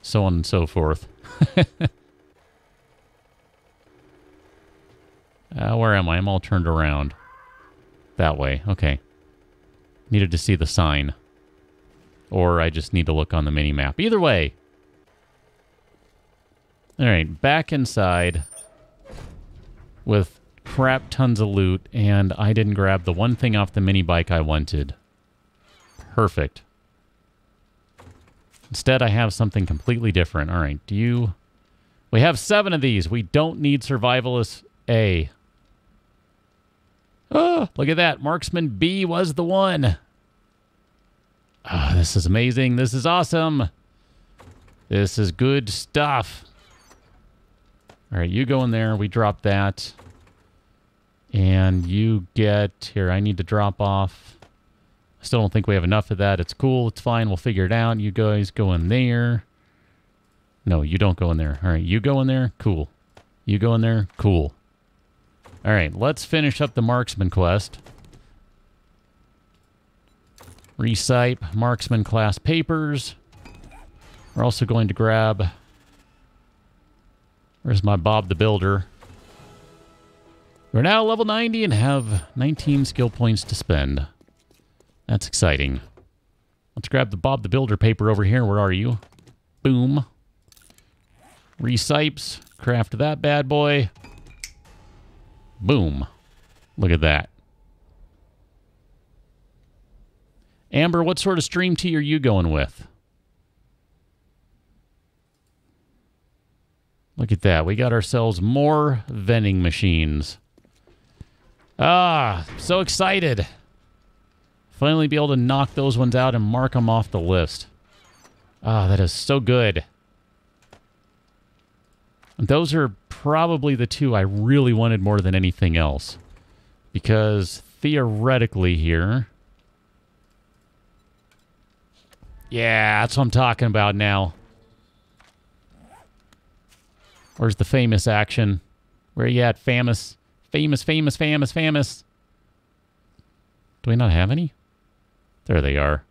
so on and so forth. Where am I? I'm all turned around. That way. Okay. Needed to see the sign. Or I just need to look on the mini-map. Either way. Alright, back inside with crap tons of loot, and I didn't grab the one thing off the mini bike I wanted. Perfect. Instead, I have something completely different. Alright, we have 7 of these. We don't need Survivalist A. Oh, look at that. Marksman B was the one. Oh, this is amazing. This is awesome. This is good stuff. All right, you go in there. We drop that. And you get... Here, I need to drop off. I still don't think we have enough of that. It's cool. It's fine. We'll figure it out. You guys go in there. No, you don't go in there. All right, you go in there. Cool. You go in there. Cool. All right, let's finish up the marksman quest. Recipe marksman class papers. We're also going to grab... Where's my Bob the Builder? We're now level 90 and have 19 skill points to spend. That's exciting. Let's grab the Bob the Builder paper over here. Where are you? Boom. Recipes. Craft that bad boy. Boom. Look at that. Amber, what sort of stream tea are you going with? Look at that. We got ourselves more vending machines. Ah, so excited. Finally be able to knock those ones out and mark them off the list. Ah, that is so good. Those are probably the two I really wanted more than anything else. Because theoretically here... Yeah, that's what I'm talking about now. Where's the famous action? Where you at, famous? Famous. Do we not have any? There they are.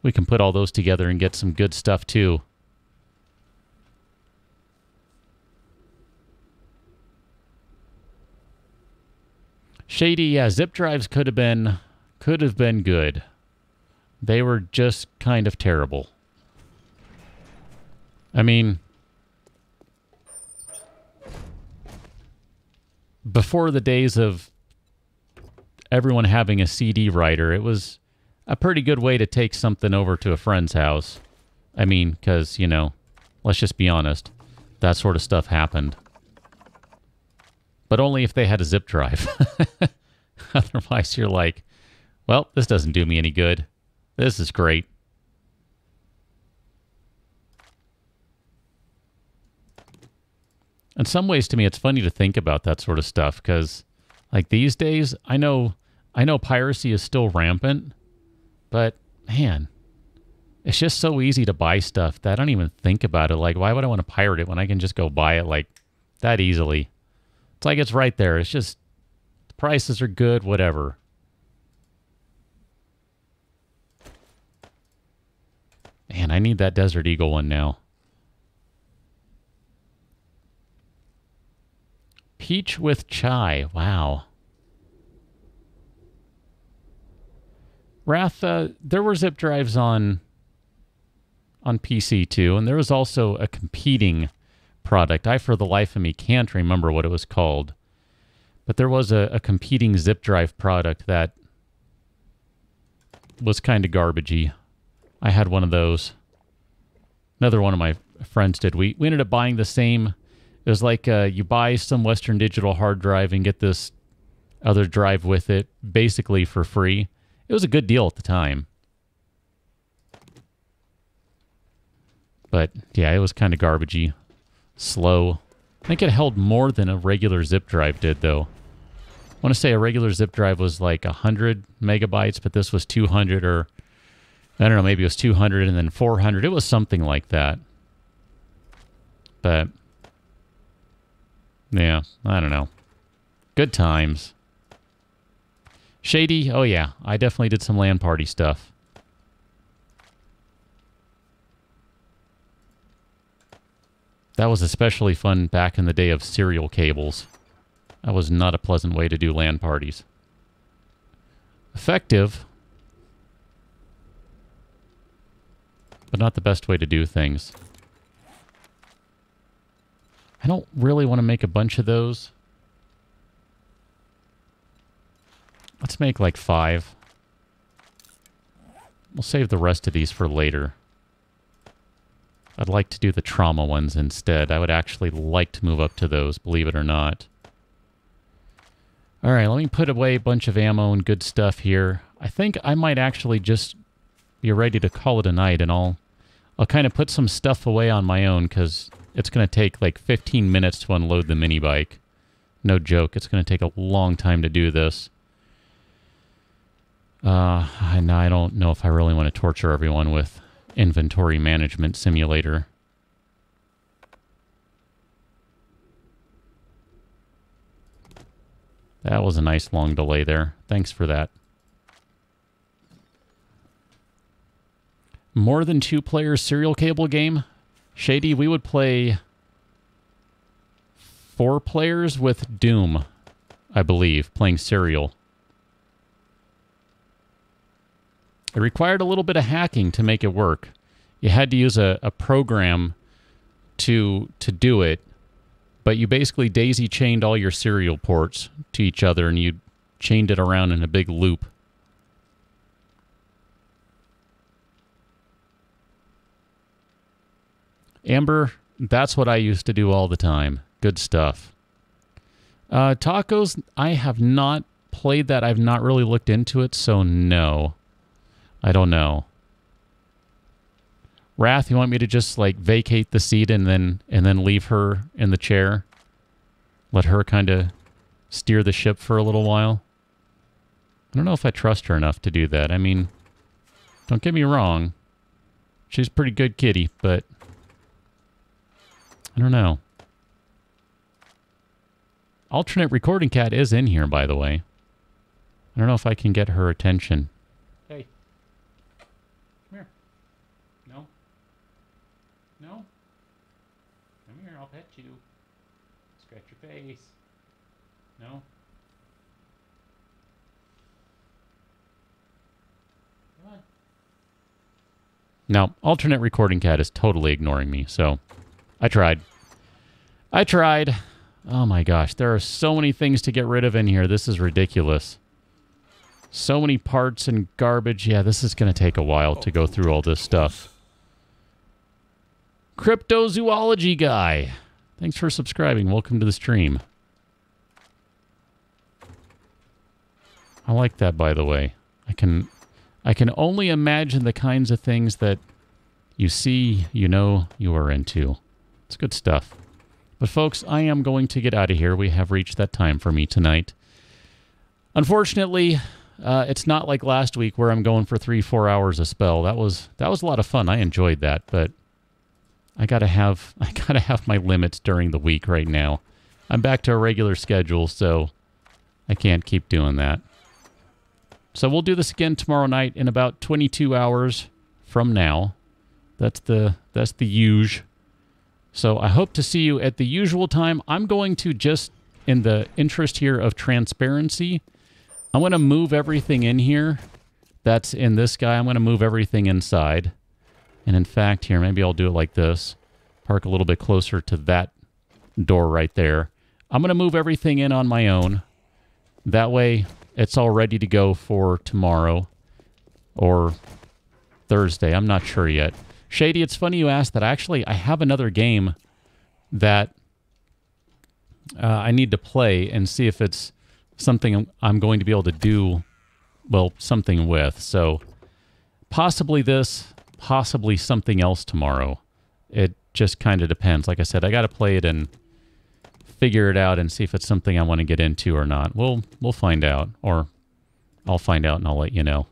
We can put all those together and get some good stuff too. Shady, yeah, zip drives could have been good. They were just kind of terrible. I mean, before the days of everyone having a CD writer, it was a pretty good way to take something over to a friend's house. I mean, because, you know, let's just be honest, that sort of stuff happened. But only if they had a zip drive. Otherwise, you're like, well, this doesn't do me any good. This is great. In some ways, to me, it's funny to think about that sort of stuff, because, like, these days, I know piracy is still rampant, But, man, it's just so easy to buy stuff that I don't even think about it. Like, why would I want to pirate it when I can just go buy it, like, that easily? It's like it's right there. It's just, the prices are good, whatever. Man, I need that Desert Eagle one now. Peach with chai. Wow. Wrath, there were zip drives on PC too, and there was also a competing product. I, for the life of me, can't remember what it was called. But there was a competing zip drive product that was kind of garbagey. I had one of those. Another one of my friends did. We ended up buying the same. It was like you buy some Western Digital hard drive and get this other drive with it, basically for free. It was a good deal at the time. But, yeah, it was kind of garbagey. Slow. I think it held more than a regular zip drive did, though. I want to say a regular zip drive was like 100 megabytes, but this was 200, or I don't know, maybe it was 200 and then 400. It was something like that. But, yeah, I don't know. Good times. Shady, oh yeah, I definitely did some LAN party stuff. That was especially fun back in the day of serial cables. That was not a pleasant way to do LAN parties. Effective, but not the best way to do things. I don't really want to make a bunch of those. Let's make like 5. We'll save the rest of these for later. I'd like to do the trauma ones instead. I would actually like to move up to those, believe it or not. Alright, let me put away a bunch of ammo and good stuff here. I think I might actually just be ready to call it a night, and I'll kind of put some stuff away on my own, because it's going to take like 15 minutes to unload the mini bike. No joke, it's going to take a long time to do this. And I don't know if I really want to torture everyone with Inventory Management Simulator. That was a nice long delay there. Thanks for that. More than 2 player serial cable game? Shady, we would play 4 players with Doom, I believe, playing serial. It required a little bit of hacking to make it work. You had to use a program to do it, but you basically daisy-chained all your serial ports to each other, and you chained it around in a big loop. Amber, that's what I used to do all the time. Good stuff. Tacos, I have not played that. I've not really looked into it, so no. I don't know. Wrath, you want me to just like vacate the seat and then leave her in the chair? Let her kind of steer the ship for a little while? I don't know if I trust her enough to do that. I mean, don't get me wrong. She's a pretty good kitty, but I don't know. Alternate recording cat is in here, by the way. I don't know if I can get her attention. Hey. Come here. No. No? Come here, I'll pet you. Scratch your face. No? Come on. No, alternate recording cat is totally ignoring me, so I tried. I tried. Oh my gosh, there are so many things to get rid of in here. This is ridiculous. So many parts and garbage. Yeah, this is going to take a while to go through all this stuff. Cryptozoology guy. Thanks for subscribing. Welcome to the stream. I like that, by the way. I can only imagine the kinds of things that you see, you know, you are into. It's good stuff. But folks, I am going to get out of here. We have reached that time for me tonight. Unfortunately, It's not like last week where I'm going for 3-4 hours a spell. That was a lot of fun. I enjoyed that, but I gotta have my limits during the week right now. I'm back to a regular schedule, so I can't keep doing that. So we'll do this again tomorrow night in about 22 hours from now. That's the usual. So I hope to see you at the usual time. I'm going to, just in the interest here of transparency, I'm going to move everything in here that's in this guy. I'm going to move everything inside. And in fact, here, maybe I'll do it like this. Park a little bit closer to that door right there. I'm going to move everything in on my own. That way, it's all ready to go for tomorrow or Thursday. I'm not sure yet. Shady, it's funny you asked that. Actually, I have another game that I need to play and see if it's something I'm going to be able to do, well, something with. So possibly this, possibly something else tomorrow. It just kind of depends. Like I said, I got to play it and figure it out and see if it's something I want to get into or not. We'll find out, or I'll find out and I'll let you know.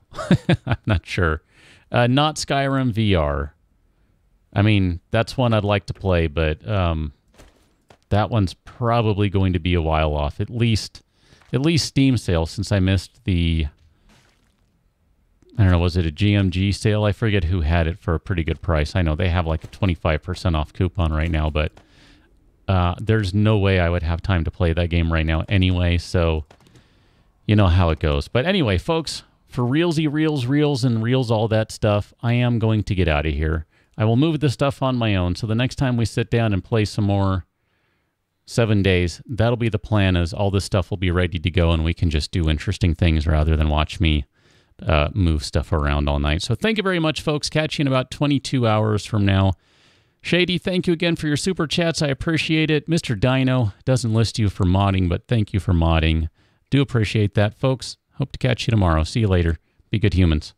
I'm not sure. Not Skyrim VR. I mean, that's one I'd like to play, but that one's probably going to be a while off. At least Steam sale, since I missed the, I don't know, was it a GMG sale? I forget who had it for a pretty good price. I know they have like a 25% off coupon right now, but there's no way I would have time to play that game right now anyway, so you know how it goes. But anyway, folks, for realsy, reels, and reels, all that stuff, I am going to get out of here. I will move this stuff on my own, so the next time we sit down and play some more 7 days, that'll be the plan, is all this stuff will be ready to go and we can just do interesting things rather than watch me move stuff around all night. So thank you very much, folks. Catch you in about 22 hours from now. Shady, thank you again for your super chats. I appreciate it. Mr. Dino doesn't list you for modding, but thank you for modding. Do appreciate that, folks. Hope to catch you tomorrow. See you later. Be good humans.